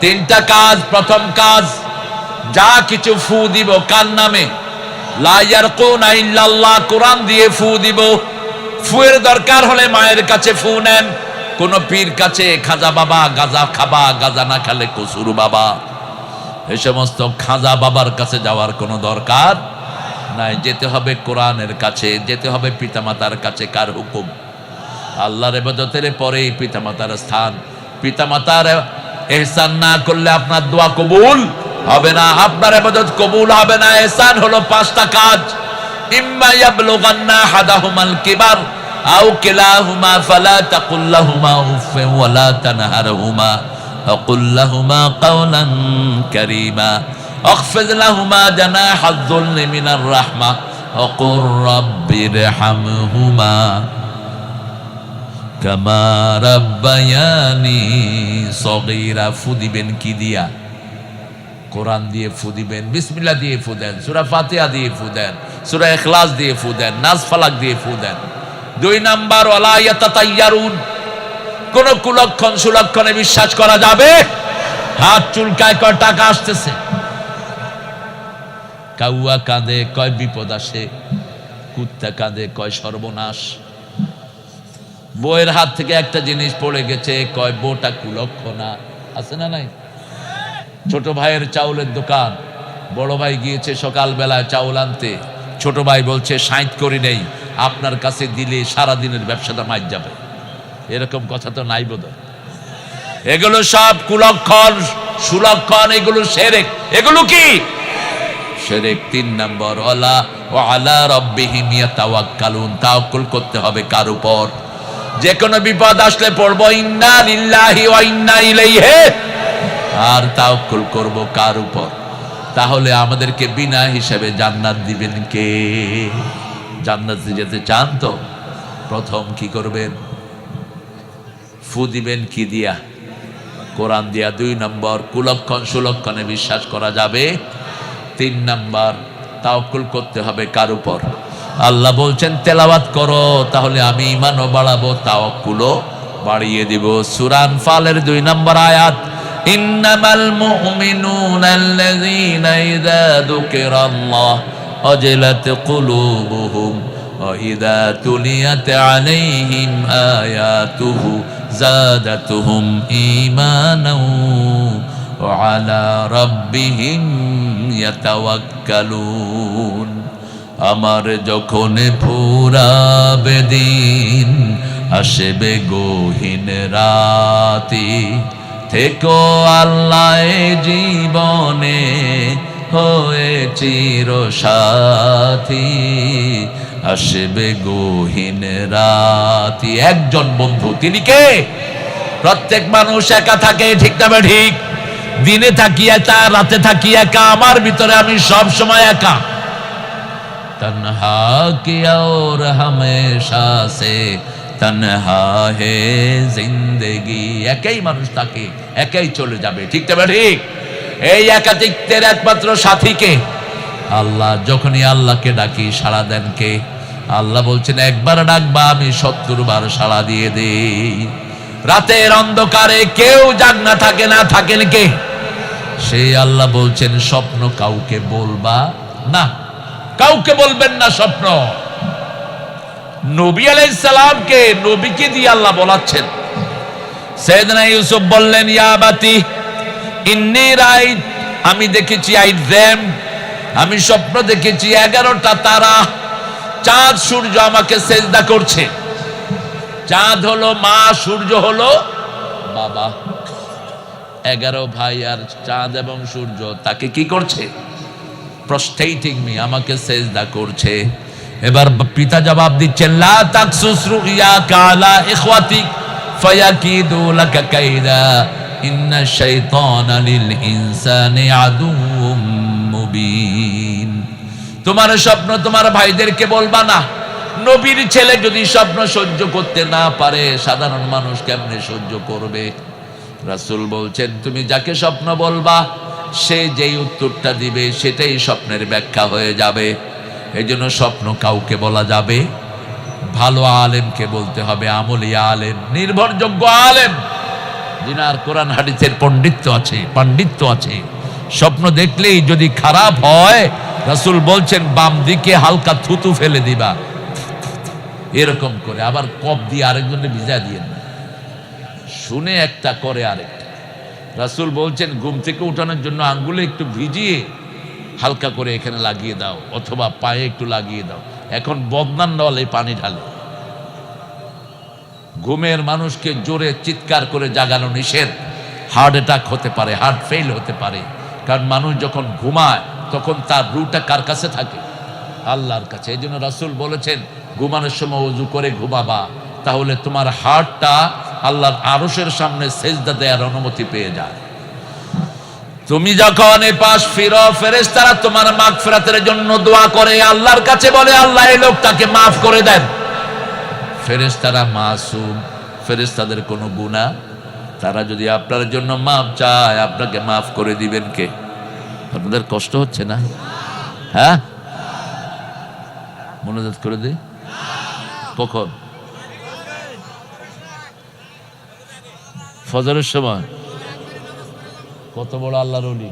3টা কাজ। প্রথম কাজ, যা কিছু ফু দিব কার নামে? লা ইয়ারকুনা ইল্লাল্লাহ, কোরআন দিয়ে ফু দিব। ফুয়ের দরকার হলে মায়ের কাছে ফু নেন, কোন পীর কাছে, খাজা বাবা গাজা খাবা, গাজা না খেলে কসুর বাবা, এই সমস্ত খাজা বাবার কাছে যাওয়ার কোনো দরকার নাই। যেতে হবে কোরআনের কাছে, যেতে হবে পিতামাতার কাছে। কার হুকুম? আল্লাহর ইবাদতের পরেই পিতামাতার স্থান। পিতামাতার ইহসান না করলে আপনার দোয়া কবুল হবে না, আপনার ইবাদত কবুল হবে না। ইহসান হলো 5টা কাজ। ইম্মা ইয়াবলুগান্না হাদাহুমাল কিবার আও কিলাহুমা ফালা তাকুল লাহুমা উফফিন ওয়ালা তানহারহুমা وقل لهما قولا كريما واخفض لهما جناح الذل من الرحمة وقل رب ارحمهما كما ربياني صغيرا। ফু দিবেন কি দিয়া? কোরআন দিয়ে ফু দিবেন, বিসমিল্লাহ দিয়ে ফু দেন, সূরা ফাতিহা দিয়ে ফু দেন, সূরা ইখলাস দিয়ে ফু দেন, নাস ফালাক দিয়ে ফু দেন। 2 নাম্বার, ওয়ালা ইয়াতাতায়্যারুন, কোন কুলক্ষণ সুলক্ষণে বিশ্বাস করা যাবে? হাত চুলকায় কয় টাকা আসতেছে, কাউয়া কাঁদে কয় বিপদ আসে, কুত্তা কাঁদে কয় সর্বনাশ, বউয়ের হাত থেকে একটা জিনিস পড়ে গেছে কয় বউটা কুলক্ষণা। আছে না নাই? ছোট ভাইয়ের চাউলের দোকান, বড় ভাই গিয়েছে সকালবেলায় চাউল আনতে, ছোট ভাই বলছে 60 করি নেই, আপনার কাছে দিলে সারাদিনের ব্যবসাটা মাইর যাবে। এরকম কথা তো নাই বোধহয়। এগুলো সব কুলক্ষণ সুলক্ষণ, এগুলো শিরক। এগুলো কি শিরক? 3 নম্বর, ওয়ালা রাব্বিহিম ইয়াতাওয়াক্কালুন, তাওয়াক্কুল করতে হবে কার উপর? যে কোনো বিপদ আসলে পড়বো ইন্না লিল্লাহি ওয়া ইন্না ইলাইহি, আর তাওয়াক্কুল করব কার উপর? তাহলে আমাদেরকে বিনা হিসাবে জান্নাত দিবেন কে? জান্নাতে যেতে চান তো প্রথম কি করবেন? ফু দিবেন কি দিয়া? কোরআন দিয়া। 2 নম্বর, কুলক্ষণ সুলক্ষণে বিশ্বাস করা যাবে। 3 নম্বর, তাওয়াক্কুল করতে হবে কার উপর? আল্লাহ বলছেন তেলাওয়াত করো, তাহলে আমি ঈমানও বাড়াবো, তাওয়াক্কুলও বাড়িয়ে দিব। সূরা আনফালের 2 নম্বর আয়াত, ইন্নামাল মুমিনুনা আল্লাযীনা ইযা যুকিরাল্লাহ ওয়াজিলাত কুলুবুহুম ওয়া ইযা তুলিয়াত আলাইহিম আয়াতুহু যাদাতুহুম ঈমানাও ওয়া আলা রাব্বিহিম ইয়াতাওয়াক্কালুন। আমার যখন ফুরাবে দিন, আসবে গহীন রাতি, থেকো আল্লাহ জীবনে হয়ে চিরসাথী, আসবে গহীন রাতি। একজন বন্ধু, তিনি কে? প্রত্যেক মানুষ একা থাকে, ঠিক না ঠিক? দিনে থাকি একা, রাতে থাকি একা, আমার ভিতরে আমি সব সময় একা। তনহা কিয়া ওর হামেশা সে তনহা হে জিন্দেগি। একাই মানুষ থাকে, একাই চলে যাবে, ঠিক না ঠিক? এই একাকিত্বের একমাত্র সাথীকে আল্লাহ। যখনই আল্লাহকে ডাকি সাড়া দেন কে? আল্লাহ বলছেন একবার ডাকবা আমি 70 বার সাড়া দিয়ে দেই। রাতের অন্ধকারে কেউ জাগনা থাকে না, থাকেন কে? সেই আল্লাহ বলছেন স্বপ্ন কাউকে বলবা না, কাউকে বলবেন না স্বপ্ন। নবী আলাইহিস সালামকে নবীকে দিয়ে আল্লাহ বলাচ্ছেন। সাইয়েদনা ইউসুফ বললেন ইয়া বাতি ইন্নী রাইট, আমি দেখেছি, আই ড্রিম, আমি স্বপ্ন দেখেছি 11টা তারা, চাঁদ সূর্য আমাকে সেজদা করছে। চাঁদ হলো মা, সূর্য হলো বাবা। 11 ভাই আর চাঁদ এবং সূর্য তাকে কি করছে? প্রস্টেটিং মি, আমাকে সেজদা করছে। এবার পিতা জবাব দিচ্ছেন লা তাকসুস রুইয়াকা আলা ইখওয়াতিক ফায়াকিদু লাকা কাইদা ইন্না শাইতানা লিল ইনসানি আদুউম মুবিন। তোমার স্বপ্ন তোমার ভাইদেরকে বলবা না। নবীর ছেলে যদি স্বপ্ন সহ্য করতে না পারে, সাধারণ মানুষ কেমনে সহ্য করবে? রাসূল বলছেন তুমি যাকে স্বপ্ন বলবা সে যেই উত্তরটা দিবে সেটাই স্বপ্নের ব্যাখ্যা হয়ে যাবে। এই জন্য স্বপ্ন কাউকে বলা যাবে, ভালো আলেমকে বলতে হবে, আমলি আলেম, নির্ভরযোগ্য আলেম, যিনার কোরআন হাদিসের পাণ্ডিত্য আছে। স্বপ্ন দেখলেই যদি খারাপ হয়, রাসূল বলছেন বাম দিকে হালকা থুতু ফেলে দিবা, এরকম করে, আবার কপ দিয়ে আরেকজনকে ভিজা দিয়ে না, শুনে একটা করে আরেকটা। রাসূল বলছেন ঘুম থেকে উঠানোর জন্য আঙ্গুলে একটু ভিজিয়ে হালকা করে এখানে লাগিয়ে দাও, অথবা পায়ে একটু লাগিয়ে দাও। এখন বদনান নলে পানি ঢালে। ঘুমের মানুষকে জোরে চিৎকার করে জাগানো নিষেধ। হার্ট অ্যাটাক হতে পারে, হার্ট ফেল হতে পারে। কারণ মানুষ যখন ঘুমায় তখন তার রুটা কার কাছে থাকে? আল্লাহর কাছে। এই জন্য রাসূল বলেছেন ঘুমানোর সময় ওযু করে ঘুমাবা, তাহলে তোমার হার্টটা আল্লাহর আরশের সামনে সেজদা দেওয়ার অনুমতি পেয়ে যায়। তুমি যখন এ পাশ ফিরো, ফেরেশতারা তোমার মাগফিরাতের জন্য দোয়া করে, আল্লাহর কাছে বলে আল্লাহ এই লোকটাকে মাফ করে দেন। ফেরেশতারা মাসুম, ফেরেশতাদের কোনো গুনাহ, তারা যদি আপনার জন্য মাফ চায় আপনাকে মাফ করে দিবেন কে? আপনাদের কষ্ট হচ্ছে না? হ্যাঁ, মনোজাত করে দে। কখন? ফজরের সময়। কত বড় আল্লাহর ওলি,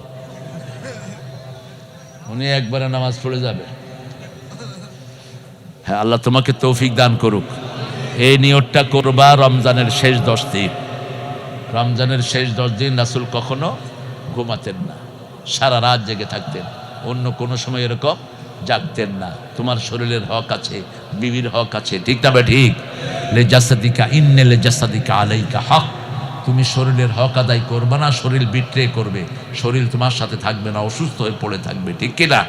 উনি একবারে নামাজ পড়ে যাবে। হ্যাঁ, আল্লাহ তোমাকে তৌফিক দান করুক। এই নিয়তটা করবা রমজানের শেষ 10 দিন। রমজানের শেষ 10 দিন রাসূল কখনো ঘুমাতেন না, সারা রাত জেগে থাকতেন। অন্য কোনো সময় এরকম জাগতেন না। তোমার শরীরের হক আছে, বিবির হক আছে, ঠিক না বে ঠিক? লে জাসাদিকা ইন্নে লে জাসাদিকা আলাইকা হক। তুমি শরীরের হক আদায় করবে না, শরীর বিট্রে করবে, শরীর তোমার সাথে থাকবে না, অসুস্থ হয়ে পড়ে থাকবে, ঠিক কিনা?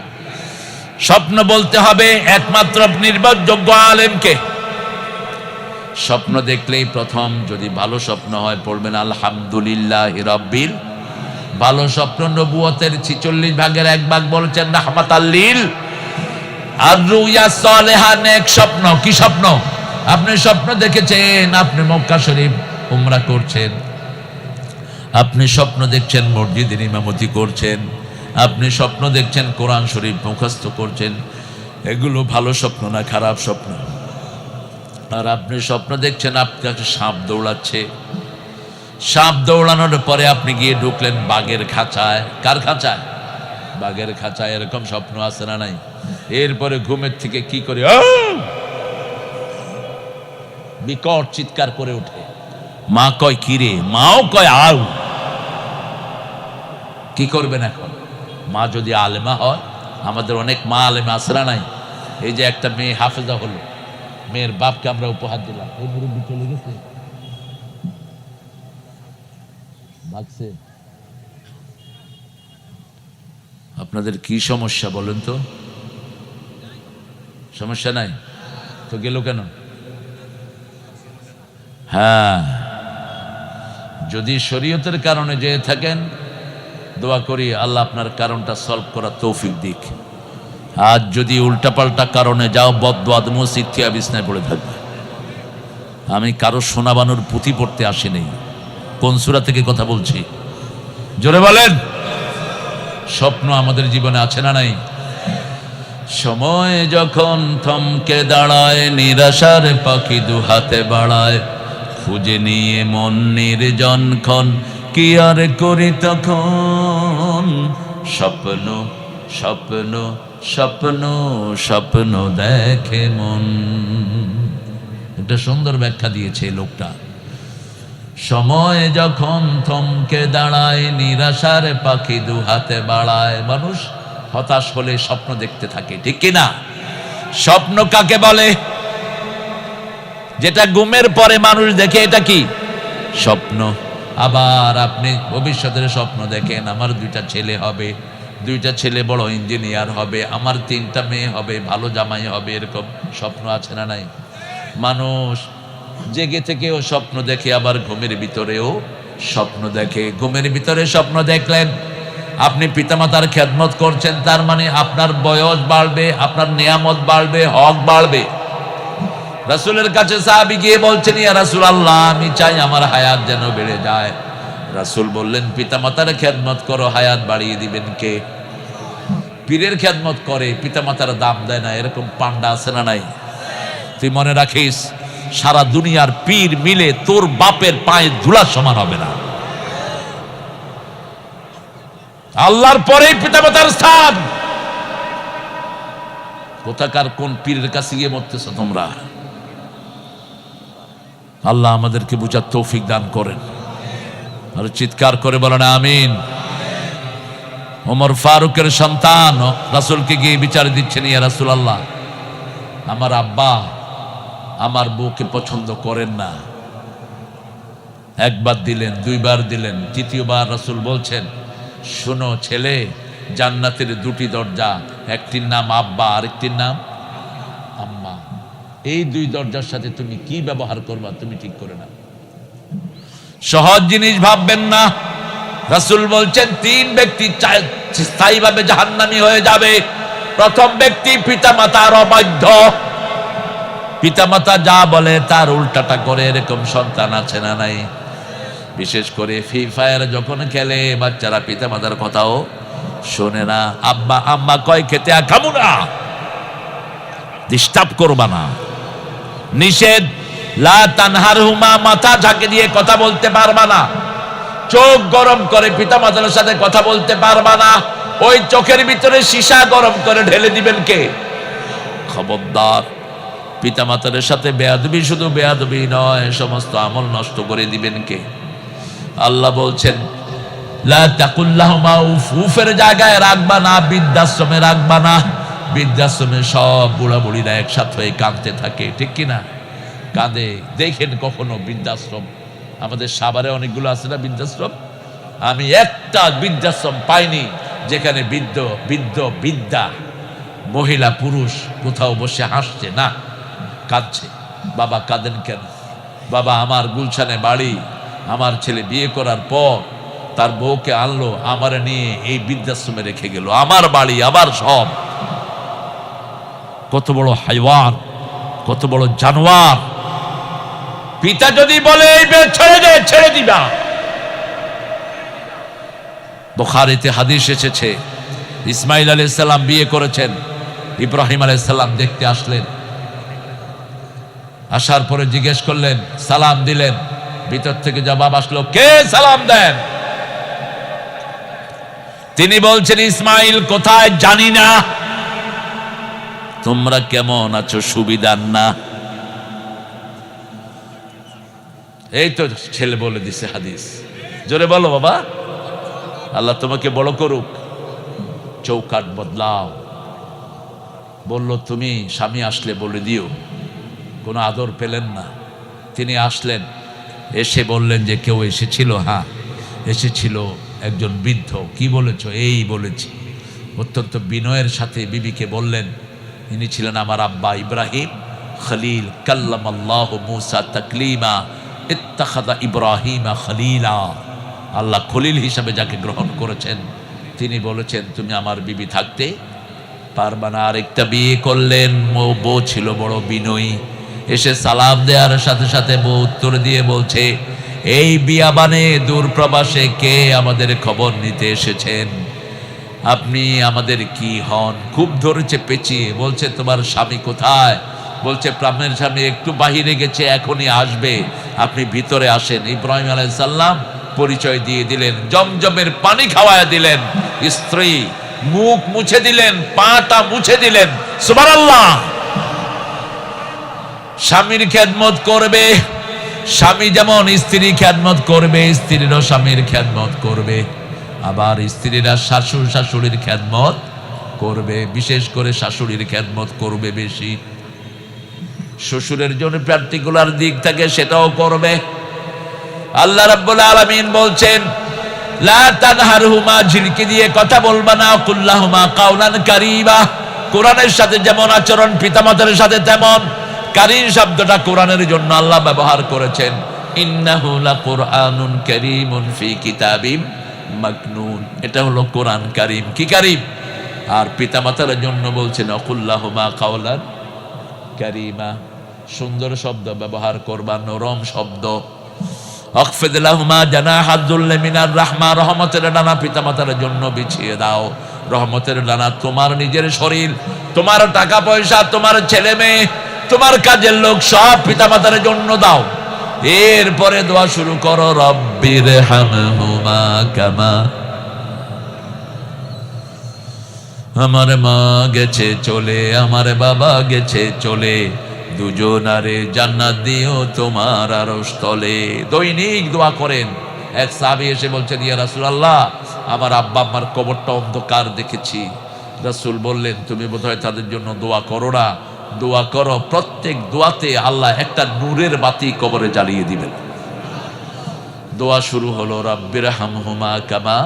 স্বপ্ন বলতে হবে একমাত্র নির্ভরযোগ্য আলেমকে। স্বপ্ন দেখলেই প্রথম যদি ভালো স্বপ্ন হয় পড়বেন আলহামদুলিল্লাহি রাব্বিল। ভালো স্বপ্ন নবুয়তের 46 ভাগের 1 ভাগ বলছেন রাহমাতাল লিল। আর রুয়া সালেহা, নেক স্বপ্ন। কি স্বপ্ন? আপনি স্বপ্ন দেখেছেন আপনি মক্কা শরীফ উমরা করছেন, আপনি স্বপ্ন দেখছেন মসজিদের ইমামতি করছেন, আপনি স্বপ্ন দেখছেন কোরআন শরীফ মুখস্থ করছেন। এগুলো ভালো স্বপ্ন না খারাপ স্বপ্ন? আর আপনি স্বপ্ন দেখছেন আপনাকে সাপ দৌড়াচ্ছে, সাপ দৌড়ানোর পরে আপনি গিয়ে ঢুকলেন বাঘের খাঁচায়। কার খাঁচায়? বাঘের খাঁচায়। এরকম স্বপ্ন আছে না নাই? এরপরে ঘুমের থেকে কি করে বিকট চিৎকার করে ওঠে, মা কয় কিরে, মাও কয় আউ। কি করবেন এখন? মা যদি আলেমা হয়, আমাদের অনেক মা আলেমা আছে না নাই? এই যে একটা মেয়ে হাফেজা হলো, মেয়ের বাপকে আমরা উপহার দিলাম, ওই মুরব্বি চলে গেছে, ভাগছে। আপনাদের কি সমস্যা বলেন তো? সমস্যা নাই তো গেল কেন? হ্যাঁ, যদি শরীয়তের কারণে যে থাকেন দোয়া করি আল্লাহ আপনার কারণটা সলভ করার তৌফিক দিক। আর যদি উল্টাপাল্টা কারণে যাও বদদোয়া মসজিদ থিয়া বিছনায় পড়ে থাকবে। আমি কারো শোনাবানোর পুঁথি পড়তে আসিনি। কোন সূরা থেকে কথা বলছি জোরে বলেন? স্বপ্ন আমাদের জীবনে আছে না নাই? সময় যখন থমকে দাঁড়ায়, নিরাশার পাখি দু হাতে বাড়ায়, খুঁজে নিয়ে মন নির্জনক্ষণ, কি আর করি তখন? স্বপ্ন স্বপ্ন স্বপ্ন স্বপ্ন দেখে মন। একটা সুন্দর ব্যাখ্যা দিয়েছে এই লোকটা। সময় যখন থমকে দাঁড়ায়, নিরাশার পাখি দু হাতে বাড়ায়। মানুষ হতাশ হলে স্বপ্ন দেখতে থাকে, ঠিক কিনা? স্বপ্ন কাকে বলে? যেটা ঘুমের পরে মানুষ দেখে, এটা কি স্বপ্ন। আবার আপনি ভবিষ্যতের স্বপ্ন দেখেন, আমার 2টা ছেলে হবে, 2টা ছেলে বড় ইঞ্জিনিয়ার হবে, আমার 3টা মেয়ে হবে, ভালো জামাই হবে, এরকম স্বপ্ন আছে না নাই? মানুষ জেগে থেকেও স্বপ্ন দেখে, আবার ঘুমের ভিতরেও স্বপ্ন দেখে। ঘুমের ভিতরে স্বপ্ন দেখলেন আপনি পিতামাতার খেদমত করছেন, তার মানে আপনার বয়স বাড়বে, আপনার নিয়ামত বাড়বে, হক বাড়বে। রাসূলের কাছে সাহাবী গিয়ে বলছেন, ইয়া রাসূলুল্লাহ, আমি চাই আমার হায়াত যেন বেড়ে যায়। রাসূল বললেন, পিতামাতার খেদমত করো, হায়াত বাড়িয়ে দিবেন কে? পীরের খেদমত করে, পিতামাতার দাম দেয় না, এরকম পান্ডা আছে না নাই? তুই মনে রাখিস, সারা দুনিয়ার পীর মিলে তোর বাপের পায়ে ধুলা সমান হবে না। আল্লাহর পরেই পিতামাতার স্থান। কোথাকার কোন পীরের কাছে গিয়ে মরতেছ তোমরা? আল্লাহ আমাদেরকে বুঝার তৌফিক দান করেন। আর চিৎকার করে বলেন আমিন। ওমর ফারুকের সন্তান রাসূলকে গিয়ে বিচার দিচ্ছেন, ইয়া রাসূলুল্লাহ, আমার আব্বা আমার বউকে পছন্দ করেন না। একবার দিলেন, 2বার দিলেন, 3য়বার রাসূল বলছেন, শোনো ছেলে, জান্নাতের 2টি দরজা, একটির নাম আব্বা, আরেকটির নাম আম্মা। এই 2 দরজার সাথে তুমি কি ব্যবহার করবা তুমি ঠিক করে নাও। সহজ জিনিস ভাববেন না। রাসূল বলছেন 3 ব্যক্তি স্থায়ীভাবে জাহান্নামী হয়ে যাবে। প্রথম ব্যক্তি পিতামাতার অবাধ্য, পিতামাতা যা বলে তার উল্টাটা করে, এরকম সন্তান আছে না নাই? বিশেষ করে ফ্রি ফায়ার যখন খেলে বাচ্চারা পিতামাতার কথাও শোনে না। আব্বা আম্মা কয় খেতে খাবো না, ডিস্টার্ব করবা না, নিষেধ। লা তানহারহুমা, মাথা ঝাঁকে দিয়ে কথা বলতে পারবা না, চোখ গরম করে পিতামাতার সাথে কথা বলতে পারবা না। ওই চোখের ভিতরে সীসা গরম করে ঢেলে দিবেন কে? খবরদার। পিতামাতার সাথে বেয়াদবি, শুধু বেয়াদবি নয়, সমস্ত আমল নষ্ট করে দিবেন কে? আল্লাহ বলছেন, লা তাকুল্লাহুমা উফ, উফের জায়গায় রাখবা না, বৃদ্ধাশ্রমে রাখবা না। বৃদ্ধাশ্রমে সব বুড়া বুড়িরা একসাথে হয়ে কাঁদতে থাকে, ঠিক কিনা? কাঁদে। দেখেন কখনো বৃদ্ধাশ্রম? আমাদের সাভারে অনেকগুলো আছে না বৃদ্ধাশ্রম? আমি একটা বৃদ্ধাশ্রম পাইনি যেখানে বৃদ্ধা মহিলা পুরুষ কোথাও বসে হাসছে না, কাঁদছে। বাবা কাঁদেন কেন? বাবা, আমার গুলশানে বাড়ি, আমার ছেলে বিয়ে করার পর তার বউকে আনলো, আমার নিয়ে এই বৃদ্ধাশ্রমে রেখে গেল, আমার বাড়ি, আবার সব। কত বড় হাইওয়ান, কত বড় জানোয়ার! পিতা যদি বলে এই বে ছেড়ে দে, ছেড়ে দিবা। বুখারীতে হাদিস এসেছে, ইসমাইল আলাইহিস সালাম বিয়ে করেছেন, ইব্রাহিম আলাইহিস সালাম দেখতে আসলেন। আসার পরে জিজ্ঞেস করলেন, সালাম দিলেন, ভিতর থেকে জবাব আসলো, কে সালাম দেন? তিনি বলছেন, ইসমাইল কোথায় জানি না, তোমরা কেমন আছো সুবিধার না। এই তো ছেলে বলে দিছে হাদিস। জোরে বলো বাবা, আল্লাহ তোমাকে বড় করুক। চৌকাট বদলাও। বলল, তুমি স্বামী আসলে বলে দিও। কোনো আদর পেলেন না। তিনি আসলেন, এসে বললেন যে কেউ এসেছিল? হ্যাঁ এসেছিল, একজন বৃদ্ধ। কি বলেছ? এই বলেছি। অত্যন্ত বিনয়ের সাথে বিবিকে বললেন, ইনি ছিলেন আমার আব্বা ইব্রাহিম খলিল, কাল্লামাল্লাহু মূসা তাকলিমা, ইত্তাখাযা ইব্রাহিমা খলিলা। আল্লাহ খলিল হিসাবে যাকে গ্রহণ করেছেন, তিনি বলেছেন তুমি আমার বিবি থাকতে পারবা না। আরেকটা বিয়ে করলেন, বউ ছিল বড় বিনয়ী। এসে সালাম দেওয়ার সাথে সাথে বউ উত্তর দিয়ে বলছে, এই বিয়াবানে দূর প্রবাসে কে আমাদের খবর নিতে এসেছেন? আপনি আমাদের কি হন? খুব ধরেছে পেঁচিয়ে, বলছে তোমার স্বামী কোথায়? বলছে প্রাণের স্বামী একটু বাহিরে গেছে, এখনই আসবে, আপনি ভিতরে আসেন। ইব্রাহিম আলাইহিস সালাম পরিচয় দিয়ে দিলেন, জমজমের পানি খাওয়ায় দিলেন, স্ত্রী মুখ মুছে দিলেন, পাটা মুছে দিলেন। সুবহানাল্লাহ। স্বামীর খেদমত করবে, স্বামী যেমন স্ত্রীর খেদমত করবে, স্ত্রীরও স্বামীর খেদমত করবে। আবার স্ত্রীরা শাশুড় শাশুড়ির খেদমত করবে, বিশেষ করে শাশুড়ির খেদমত করবে বেশি। শ্বশুরের জন্য পার্টিকুলার দিক থাকে, সেটাও করবে। আল্লাহ রাব্বুল আলামিন বলছেন, লা তানহারহুমা, ঝিড়কি দিয়ে কথা বলবা না, কুল্লাহুমা কাওলান কারীমা। কোরআনের সাথে যেমন আচরণ পিতামাতার সাথে তেমন। কারীম শব্দটা কোরআনের জন্য আল্লাহ ব্যবহার করেছেন। ইন্নাহু লাকুরআনুন কারীমুন ফি কিতাবিম মাকনুন, এটা হলো কোরআন কারীম। কি কারীম? আর পিতামাতার জন্য বলছেন কুল্লাহুমা কাওলান কারীমা, সুন্দর শব্দ ব্যবহার করবা, নরম শব্দ। আখফিদ লাহুমা জানাহাদ যুল্লি মিনার রাহমা, রহমতের ডানা পিতামাতার জন্য বিছিয়ে দাও। রহমতের ডানা তোমার নিজের শরীর, তোমার টাকা পয়সা, তোমার ছেলে মেয়ে, তোমার কাজের লোক, সব পিতামাতার জন্য দাও। এরপরে দোয়া শুরু করো, রব্বির হামহুমা কামা, আমার মা গেছে চলে, আমার বাবা গেছে চলে, দুজনারে জান্নাত দিও তোমার আরশ তলে। দৈনিক দোয়া করেন। এক সাহাবী এসে বলছেন, ইয়া রাসূলুল্লাহ, আমার আব্বা আম্মার কবরটা অন্ধকার দেখেছি। রাসূল বললেন, তুমি বোধহয় তাদের জন্য দোয়া করো না। দোয়া করো, প্রত্যেক দোয়াতে আল্লাহ একটা নূরের বাতি কবরে জ্বালিয়ে দিবেন। দোয়া শুরু হলো, রব্বির হামহুমা কামা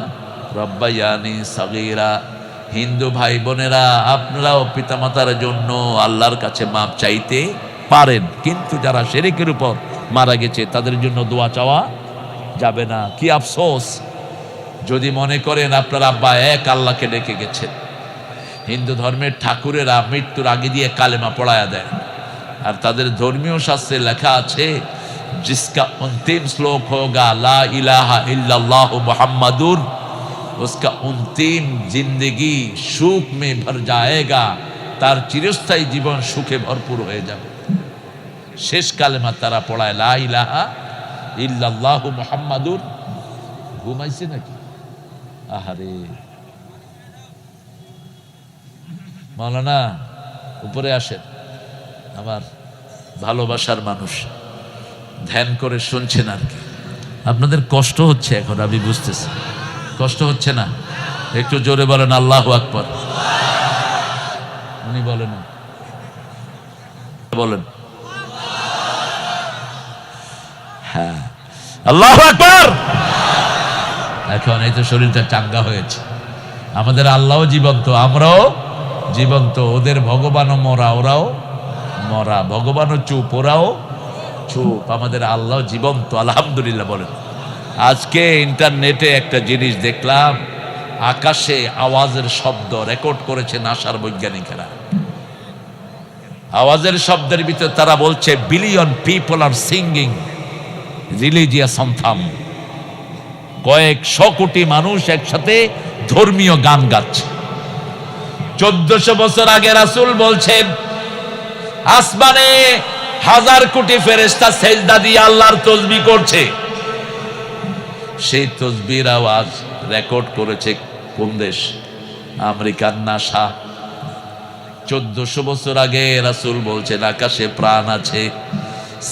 রব্বায়ানি সাগীরা। হিন্দু ভাই বোনেরা, আপনারাও পিতামাতার জন্য আল্লাহর কাছে মাপ চাইতে পারেন, কিন্তু যারা শিরকের উপর মারা গেছে তাদের জন্য দোয়া চাওয়া যাবে না। কি আফসোস যদি মনে করেন আপনার আব্বা এক আল্লাহকে ডেকে গেছেন। হিন্দু ধর্মের ঠাকুরেরা মৃত্যুর আগে দিয়ে কালেমা পড়ায়া দেয়, আর তাদের ধর্মীয় শাস্ত্রে লেখা আছে, जिसका अंतिम श्लोक होगा ला इलाहा इल्लल्लाह मुहम्मदुर, उसका अंतिम जिंदगी सुख में भर जाएगा, তার চিরস্থায়ী জীবন সুখে ভরপুর হয়ে যাবে। শেষ কালেমা তারা পড়ায় লা ইলাহা ইল্লাল্লাহ মুহাম্মাদুর। ঘুমাইছে নাকি? আহারে মাওলানা, উপরে আসেন, আমার ভালোবাসার মানুষ, ধ্যান করে শুনছেন আর কি। আপনাদের কষ্ট হচ্ছে এখন, আমি বুঝতেছি। কষ্ট হচ্ছে না? একটু জোরে বলেন আল্লাহু আকবার। উনি বলেন, বলেন হ্যাঁ, আল্লাহু আকবার। এখন এই তো শরীরটা চাঙ্গা হয়েছে। আমাদের আল্লাহও জীবন্ত, আমরাও জীবন্ত। ওদের ভগবানও মরা, ওরাও মরা। ভগবানও চুপ, ওরাও চুপ। আমাদের আল্লাহ জীবন্ত, আলহামদুলিল্লাহ বলেন। আজকে ইন্টারনেটে একটা জিনিস দেখলাম, আকাশে আওয়াজের শব্দ রেকর্ড করেছে নাসার বৈজ্ঞানিকেরা। আওয়াজের শব্দের ভিতরে তারা বলছে billion people are singing religious anthem. কয়েকশো কোটি মানুষ একসাথে ধর্মীয় গান গাচ্ছে। 1400 বছর আগে রাসূল বলছেন, আসমানে 1000 কোটি ফেরেশতা সেজদা দিয়ে আল্লাহর তাসবিহ করছে। সেই তাসবিহর আওয়াজ রেকর্ড করেছে কোন দেশ? আমেরিকার নাসা। 1400 বছর আগে রাসূল বলছেন আকাশে প্রাণ আছে।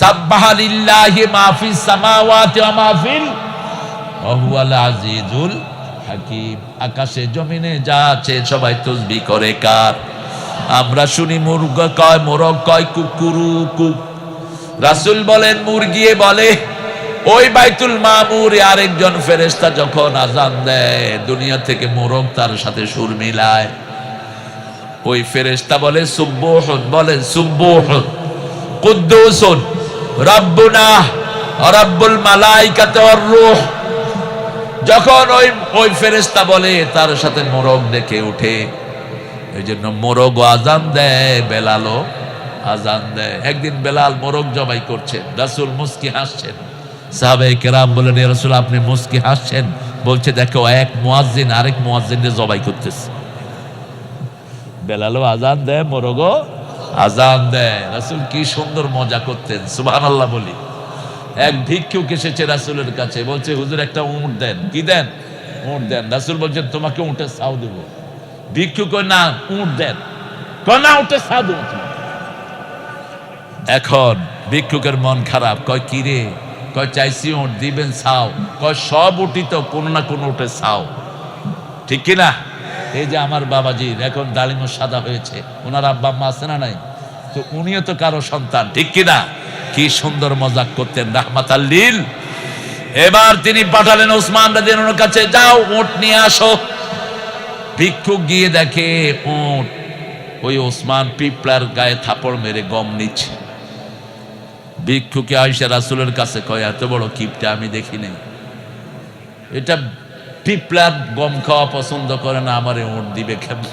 সাব্বাহা লিল্লাহি মা ফিস সামাওয়াতি ওয়া মা ফিল ওয়া হুয়াল আজিজুল হাকিম। আকাশে জমিনে যা আছে সবাই তাসবিহ করে কার? আমরা শুনি মুরগা কয়, মোরগ কয়, কুকুরু কুক। রাসূল বলেন মুরগি বলে। ওই বাইতুল মামুরে আরেকজন ফেরেশতা যখন আযান দেয়, দুনিয়া থেকে মোরগ তার সাথে সুর মিলায়। ওই ফেরেশতা বলে সুবহুন, বলেন সুবহুন কুদ্দুসুন রাব্বুনা রাব্বুল মালাইকাতি ওয়ার রূহ। যখন ওই ফেরেশতা বলে, তার সাথে মোরগ ডেকে ওঠে। এই জন্য মোরগ আজান দেয়, বেলালও আজান দেয়। একদিন বেলাল মোরগ জবাই করছেন, রাসূল মুস্কি হাসছেন। সাহাবায়ে কেরাম বলেন, ইয়া রাসূল আপনি মুস্কি হাসছেন বলছে দেখো এক মুয়াজ্জিন আরেক মুয়াজ্জিনকে জবাই করতেছে। বেলালও আজান দেয়, মোরগো আজান দেয়। রাসূল কি সুন্দর মজা করতেন, সুবহানাল্লাহ বলি। এক ভিক্ষুক এসেছে রাসূলের কাছে, বলছে হুজুর একটা উট দেন। কি দেন? উট দেন। রাসূল বলছেন তোমাকে উটের ছাউ দেব। ভিক্ষুক কয় না, উট দেন। কয় না, উটের ছাউ দেব। এখন ভিক্ষুকের মন খারাপ, কয় কি রে? কয় চাইছি উট, দিবেন ছাউ। কয় সব উঠি তো কোনো না কোনো উটের ছাউ, ঠিক কিনা? এই যে আমার বাবাজির এখন ডালিমও সাদা হয়েছে, ওনার আব্বা আম্মা আছে না নাই? তো উনিও তো কারো সন্তান, ঠিক কিনা? কি সুন্দর মজাক করতেন রাহমাতাল লিল। এবার তিনি পাঠালেন ওসমান রাদিয়াল্লাহু আনহুর কাছে, যাও উট নিয়ে আসো। ভিক্ষুক গিয়ে দেখে উট, ওই ওসমান পিপলার গায়ে থাপড় মেরে গম নিচ্ছে। ভিক্ষুকে আয়েশা রাসূলের কাছে কয়, এত বড় কিপটা আমি দেখি নাই, এটা পিপলার গম খাওয়া পছন্দ করে না, আমারে উট দিবে কেমন?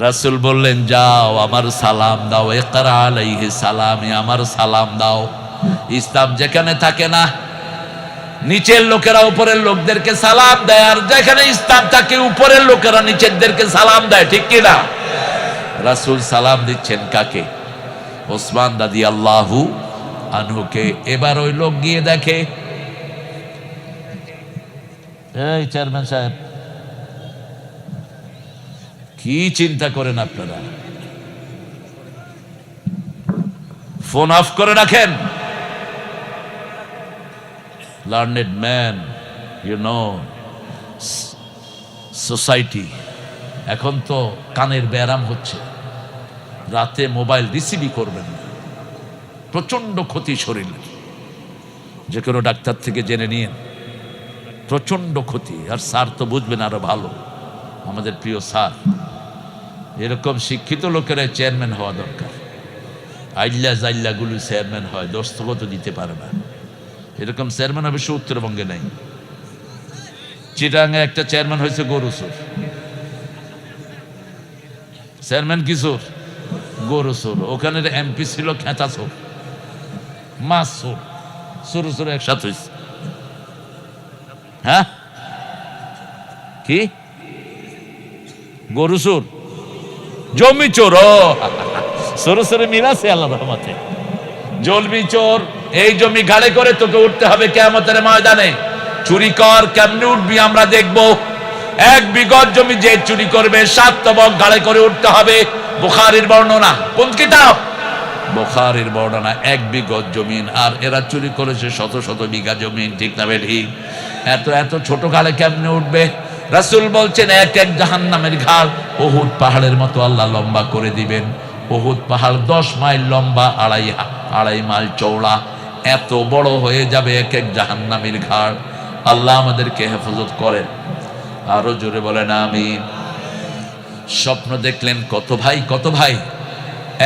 রাসূল বললেন, যাও আমার সালাম দাও, ইকরা আলাইহি সালামি, আমার সালাম দাও। ইসলাম যেখানে থাকে না নিচের লোকেরা উপরের লোকদেরকে সালাম দেয়, আর যেখানে ইসলাম থাকে উপরের লোকেরা নিচেরদেরকে সালাম দেয়, ঠিক কিনা? রাসূল সালাম দিচ্ছেন কাকে? ওসমান রাদিয়াল্লাহু আনহুকে। এবার ওই লোক গিয়ে দেখে, এই চেয়ারম্যান সাহেব কি চিন্তা করেন আপনারা? ফোন অফ করে রাখেন। Learned man, you know society, এখন তো কানের ব্যায়াম হচ্ছে, রাতে মোবাইল রিসিভই করবেন না, প্রচন্ড ক্ষতি শরীরে, যে কোনো ডাক্তার থেকে জেনে নিন, প্রচন্ড ক্ষতি। আর স্যার তো বুঝবেন আরো ভালো, আমাদের প্রিয় স্যার। এরকম শিক্ষিত লোকেরা চেয়ারম্যান হওয়া দরকার। আইল্লা জাইল্লাগুলো চেয়ারম্যান হয়, দস্তখত দিতে পারে না, এরকম চেয়ারম্যান অবশ্য উত্তরবঙ্গে নাই। চিটাঙ্গে একটা চেয়ারম্যান হয়েছে গরুচোর। চেয়ারম্যান কিশোর গরুচোর, ওখানে এমপি ছিল খেঁচা চোর, মাছ চোর, চোর চোর একসাথে হয়েছে। হ্যাঁ কি গরু চোর, জমি চোর, ও সরু সরু মিল আছে আল্লাহ রহমতে। জমি চোর, এই জমি ঘাড়ে করে তোকে উঠতে হবে কিয়ামতের ময়দানে। চুরি কর, কেমনে উঠবি আমরা দেখবো। এক বিঘত জমি যে চুরি করবে 7 তবক ঘাড়ে করে উঠতে হবে। বুখারীর বর্ণনা, কোন কিতাব? বুখারীর বর্ণনা। 1 বিঘত জমিন, আর এরা চুরি করেছে শত শত বিঘা জমিন, ঠিক না বেঠি? এত এত ছোট ঘাড়ে কেমনে উঠবে? রাসূল বলছেন এক এক জাহান্নামের ঘাড় উহুদ পাহাড়ের মতো আল্লাহ লম্বা করে দিবেন। উহুদ পাহাড় 10 মাইল লম্বা, 2.5 মাইল চওড়া, এত বড় হয়ে যাবে এক এক জাহান্নামের ঘাড়। আল্লাহ আমাদেরকে হেফাজত করেন। আরো জোরে বলেন আমিন। স্বপ্ন দেখলেন কত ভাই, কত ভাই?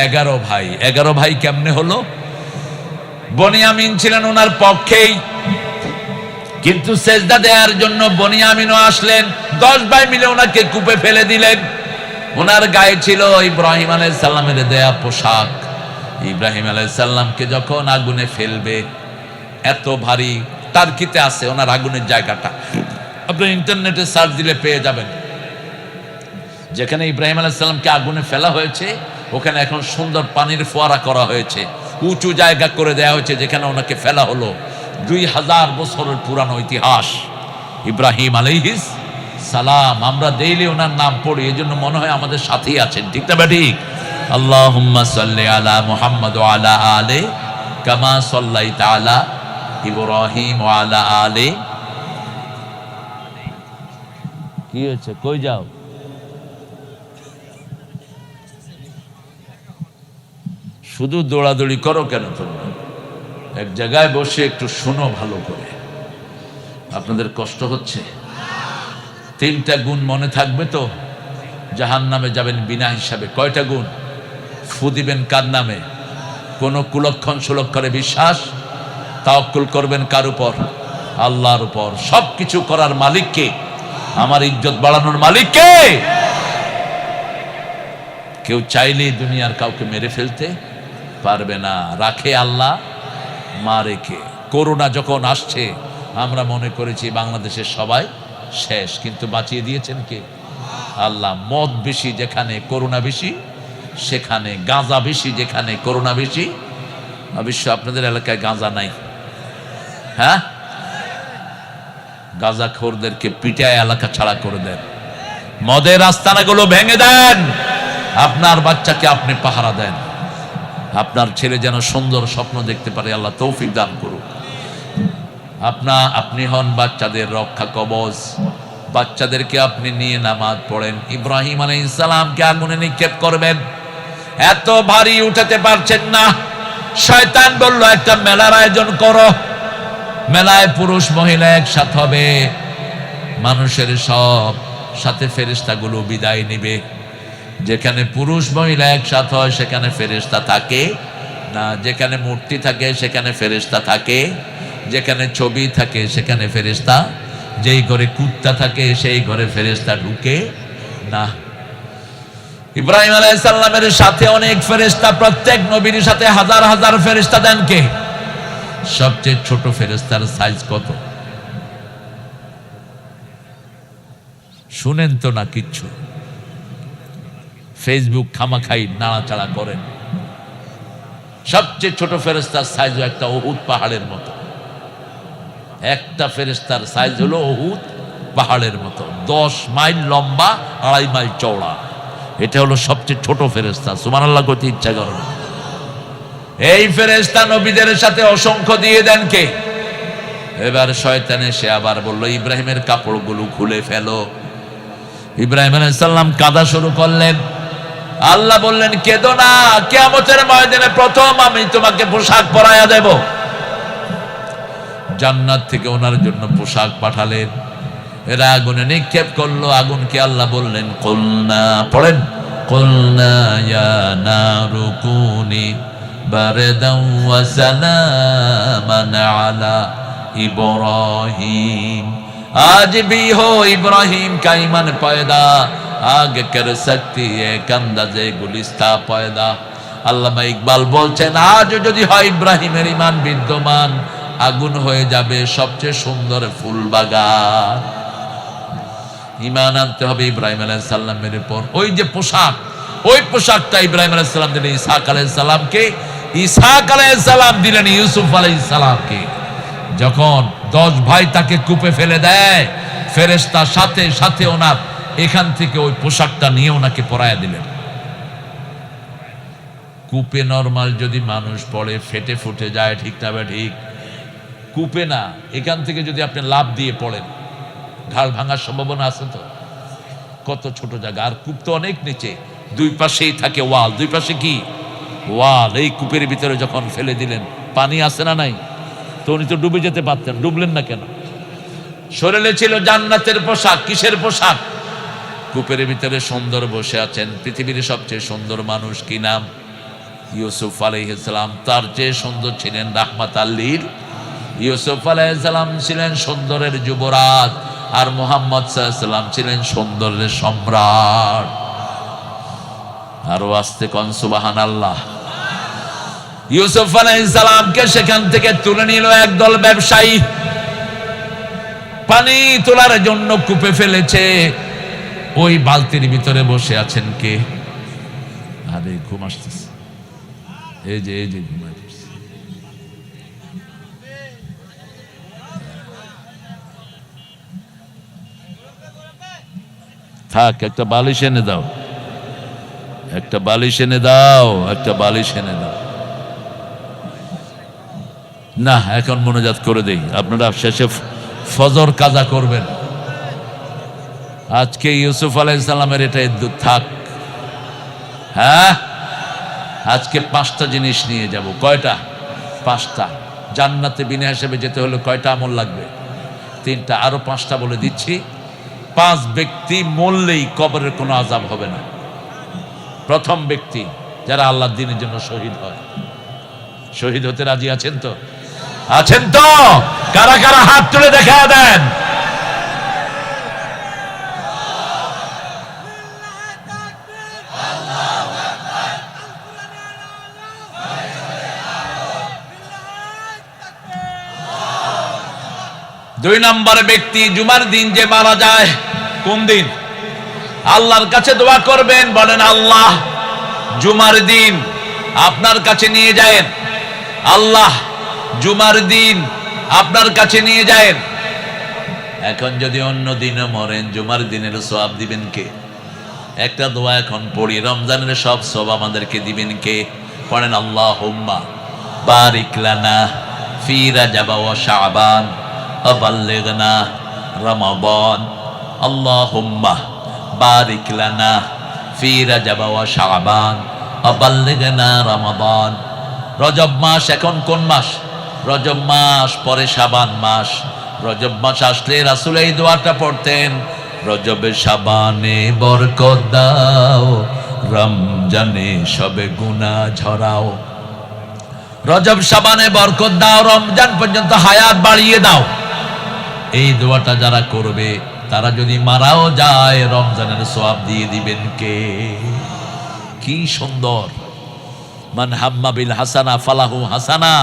11 ভাই। 11 ভাই কেমনে হলো? বনিয়ামিন ছিলেন ওনার পক্ষেই, কিন্তু সেজদা দেওয়ার জন্য বনিয়ামিনও আসলেন। 10 ভাই মিলে ওনাকে কূপে ফেলে দিলেন। ওনার গায়ে ছিল ইব্রাহিম আলাইহিস সালামের দেয়া পোশাক। ইব্রাহিম আলাইহিস সালামকে যখন আগুনে ফেলবে, এত ভারী, টার্কিতে আছে ওনার আগুনের জায়গাটা, আপনি ইন্টারনেটে সার্চ দিলে পেয়ে যাবেন। যেখানে ইব্রাহিম আলাইহিস সালামকে আগুনে ফেলা হয়েছে, ওখানে এখন সুন্দর পানির ফোয়ারা করা হয়েছে, উঁচু জায়গা করে দেওয়া হয়েছে যেখানে ওনাকে ফেলা হলো। 2000 বছরের পুরানো ইতিহাস ইব্রাহিম আলাইহিস সালাম। আমরা ডেইলি ওনার নাম পড়ি, এই জন্য মনে হয় আমাদের সাথেই আছেন, ঠিক না ঠিক? আল্লাহুম্মা সাল্লি আলা মুহাম্মদ ওয়া আলা আলি কামা সাল্লাইতা আলা ইব্রাহিম ওয়া আলা আলি। কি হয়েছে, কই যাও? শুধু দৌড়াদৌড়ি করো কেন তোমরা? এক জায়গায় বসে একটু শোনো ভালো করে। আপনাদের কষ্ট হচ্ছে? 3টা গুণ মনে থাকবে তো? জাহান্নামে যাবেন বিনা হিসাবে। কয়টা গুণ? ফু দিবেন কার নামে? কোন কুলক্ষণ সুলক্ষণে বিশ্বাস, তাওয়াক্কুল করবেন কার উপর? আল্লাহর উপর। সবকিছু করার মালিক কে? আমার ইজ্জত বাড়ানোর মালিক কে? কেউ চাইলেই দুনিয়ার কাউকে মেরে ফেলতে পারবে না। রাখে আল্লাহ, মারে কে? করোনা যখন আসছে আমরা মনে করেছি বাংলাদেশের সবাই শেষ, কিন্তু বাঁচিয়ে দিয়েছেন কে? আল্লাহ। মদ বেশি যেখানে করোনা বেশি, সেখানে গাঁজা বেশি যেখানে করোনা বেশি। অবশ্য আপনাদের এলাকায় গাঁজা নাই, হ্যাঁ? গাঁজাখোরদেরকে পিটায় এলাকা ছাড়া করে দেন, মদের আস্তানাগুলো ভেঙে দেন, আপনার বাচ্চাকে আপনি পাহারা দেন, আপনার ছেলে যেন সুন্দর স্বপ্ন দেখতে পারে, আল্লাহ তৌফিক দান করুন। আপনি হন বাচ্চাদের রক্ষা কবচ, বাচ্চাদেরকে আপনি নিয়ে নামাজ পড়েন। ইব্রাহিম আলাইহিস সালামকে আগুনে নিক্ষেপ করবেন, এত ভারী উঠাতে পারছেন না, শয়তান বলল একটা মেলার আয়োজন করো, মেলায় পুরুষ মহিলা একসাথে হবে, মানুষের সব সাথে ফেরেশতাগুলো বিদায় নিবে। যেখানে পুরুষ মহিলা একসাথে হয় সেখানে ফেরেশতা থাকে না, যেখানে মূর্তি থাকে সেখানে ফেরেশতা থাকে, যেখানে ছবি থাকে সেখানে ফেরেশতা, যেই ঘরে কুত্তা থাকে সেই ঘরে ফেরেশতা ঢুকে না। ইব্রাহিম আলাইহিস সালামের সাথে অনেক ফেরেশতা, প্রত্যেক নবীর সাথে হাজার হাজার ফেরেশতা দেন কে? সবচেয়ে ছোট ফেরেশতার সাইজ কত শুনেন তো না কিচ্ছু, ফেসবুক খামাখাই নাড়াচাড়া করেন। সবচেয়ে ছোট ফেরেশতার সাইজ একটা উহুদ পাহাড়ের মতো, একটা ফেরেশতার সাইজ হলো উহুদ পাহাড়ের মতো, 10 মাইল লম্বা, 2.5 মাইল চওড়া। এটা হলো সবচেয়ে ছোট ফেরেশতা। সুবহানাল্লাহ করতে ইচ্ছা করে না। এই ফেরেশতা নবীদের সাথে অসংখ্য দিয়ে দেন কে? এবার শয়তান এসে আবার বলল ইব্রাহিমের কাপড়গুলো খুলে ফেলো। ইব্রাহিম আলাইহিস সালাম কাঁদা শুরু করলেন। আল্লাহ বললেন কেঁদো না, কিয়ামতের ময়দানে প্রথম আমি তোমাকে পোশাক পরাইয়া দেব। জান্নাত থেকে ওনার জন্য পোশাক পাঠালেন, এরা আগুনে নিক্ষেপ করলো। আগুনকে আল্লাহ বললেন কুলনা, পড়েন, কুলনা ইয়া নারু কুনি বারদাও ওয়া সালামান আলা ইব্রাহিম, आज भी हो इब्राहिम का ईमान पैदा, आगे कर सकती है कंदाजे गुलिस्ता पैदा। আল্লামা ইকবাল বলছেন আজ যদি হয় ইব্রাহিমের ঈমান বিদ্যমান, আগুন হয়ে যাবে সবচেয়ে সুন্দর ফুল বাগান। ঈমান আনতে হবে ইব্রাহিম আলাইহিস সালামের উপর। ওই যে পোশাক, ওই পোশাকটা ইব্রাহিম আলাইহিস সালাম দিলেন ইসহাক আলাইহিস সালামকে, ইসহাক আলাইহিস সালাম দিলেন ইউসুফ আলাইহিস সালামকে। যখন 10 ভাই তাকে কূপে ফেলে দেয়, ফেরেশতা সাথে সাথে ওনার এখান থেকে ওই পোশাকটা নিয়ে ওনাকে পরাইয়া দিলেন। কূপে নরমাল যদি মানুষ পড়ে ফেটে ফুটে যায়, ঠিক না বা ঠিক? কূপে না, এখান থেকে যদি আপনি লাফ দিয়ে পড়েন ঘাড় ভাঙার সম্ভাবনা আছে তো। কত ছোট জায়গা, আর কূপ তো অনেক নিচে, দুই পাশেই থাকে ওয়াল, দুই পাশে কি ওয়াল। এই কূপের ভিতরে যখন ফেলে দিলেন, পানি আছে না নাই? তো উনি তো ডুবে যেতে পারতেন, ডুবলেন না কেন? শরীরে ছিল জান্নাতের পোশাক। কিসের পোশাক? কূপের ভিতরে সুন্দর বসে আছেন পৃথিবীর সবচেয়ে সুন্দর মানুষ, কি নাম? ইউসুফ আলাইহিস সালাম। তার চেয়ে সুন্দর ছিলেন রাহমাতাল লিল। ইউসুফ আলাইহিস সালাম ছিলেন সুন্দরের যুবরাজ, আর মুহাম্মদ সাল্লাল্লাহু আলাইহি সাল্লাম ছিলেন সুন্দরের সম্রাট। আরো আস্তে কোন সুবহানাল্লাহ। ইউসুফ আলাইহিস সালামকে সেখান থেকে তুলে নিল একদল ব্যবসায়ী, পানি তোলার জন্য কূপে ফেলেছে। ওই বালতির ভিতরে বসে আছেন কে? আরে ঘুম আসতেছে, এই যে ঘুমায় পড়ছে। থাক, একটা বালিশ এনে দাও, একটা বালিশ এনে দাও, একটা বালিশ এনে দাও। না, এখন মোনাজাত করে দেই, আপনারা শেষে ফজর কাজা করবেন। আজকে ইউসুফ আলাইহিস সালামের এটা ইদ্দুত থাক। হ্যাঁ, আজকে 5টা জিনিস নিয়ে যাব। কয়টা? 5টা। জান্নাতে বিনা হিসেবে যেতে হলে কয়টা আমল লাগবে? 3টা। আরো 5টা বলে দিচ্ছি। 5 ব্যক্তি মরলেই কবরের কোনো আযাব হবে না। প্রথম ব্যক্তি যারা আল্লাহর দ্বীনের জন্য শহীদ হয়। শহীদ হতে রাজি আছেন তো? আছেন তো? কারা কারা হাত তুলে দেখা দেন। দুই নম্বর ব্যক্তি জুমার দিন যে মারা যায়, কোন দিন? আল্লাহর কাছে দোয়া করবেন, বলেন আল্লাহ জুমার দিন আপনার কাছে নিয়ে যায়েন, আল্লাহ জুমার দিন আপনার কাছে নিয়ে যায়েন। এখন যদি অন্য দিনে মরেন, জুমার দিনের সওয়াব দিবেন কে? একটা দোয়া এখন পড়ি, রমজানের সব সওয়াব আমাদেরকে দিবেন কে? পড়েন আল্লাহুম্মা বারিক লানা ফি রাজাব ওয়া শাবান ওয়া বাল্লিগনা রমাদান। আল্লাহুম্মা বারিক লানা ফি রাজাব ওয়া শাবান ওয়া বাল্লিগনা রমাদান। রজব মাস এখন কোন মাস? রজব মাস পরে শাবান মাস। রজব মাস আসলে রাসূল এই দোয়াটা পড়তেন, রজবে শাবানে বরকত দাও, রমজানে সবে গুনাহ ঝরাও। রজব শাবানে বরকত দাও, রমজান পর্যন্ত হায়াত বাড়িয়ে দাও। এই দোয়াটা যারা করবে তারা যদি মারাও যায়, রমজানের সওয়াব দিয়ে দিবেন কে? কি সুন্দর! মান হাম্মা বিল হাসানা ফালাহু হাসানা।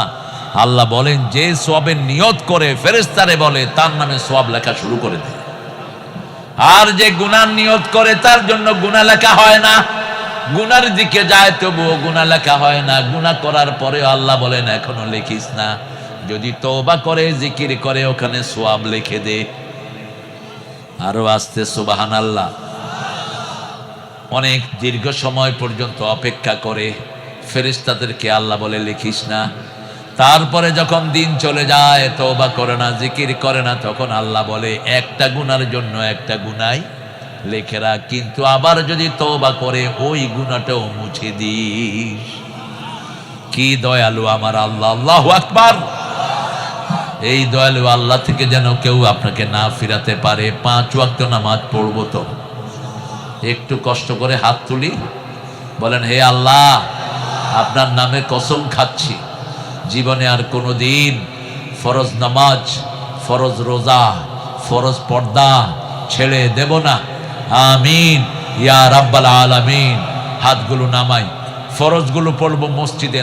আল্লাহ বলেন যে সওয়াবের নিয়ত করে ফেরেশতারে বলে তার নামে সওয়াব লেখা শুরু করে দেয়, আর যে গুনার নিয়ত করে তার জন্য গুনাহ লেখা হয় না। গুনার দিকে যায় তবুও গুনাহ লেখা হয় না। গুনাহ করার পরেও আল্লাহ বলেন এখনো লিখিস না, যদি তওবা করে জিকির করে ওখানে সওয়াব লিখে দে। আরো আসতে সুবহানাল্লাহ। অনেক দীর্ঘ সময় পর্যন্ত অপেক্ষা করে ফেরেশতাদেরকে আল্লাহ বলে লিখিস না। তারপরে যখন দিন চলে যায়, তওবা করে না, জিকির করে না, তখন আল্লাহ বলে একটা গুনার জন্য একটা গুনাই লিখে রাখ, কিন্তু আবার যদি তওবা করে ওই গুনাহটাও মুছে দিস। কি দয়ালু আমার আল্লাহ! আল্লাহু আকবার। এই দয়ালু আল্লাহ থেকে যেন কেউ আপনাকে না ফিরাতে পারে। 5 ওয়াক্ত নামাজ পড়বো তো একটু কষ্ট করে হাত তুলি, বলেন হে আল্লাহ আপনার নামে কসম খাচ্ছি জীবনে আর কোনো দিন ফরজ নামাজ, ফরজ রোজা, ফরজ পর্দা ছেড়ে দেব না। আমিন ইয়া রাব্বাল আলামিন। হাতগুলো নামাই, ফরজগুলো পড়বো মসজিদে,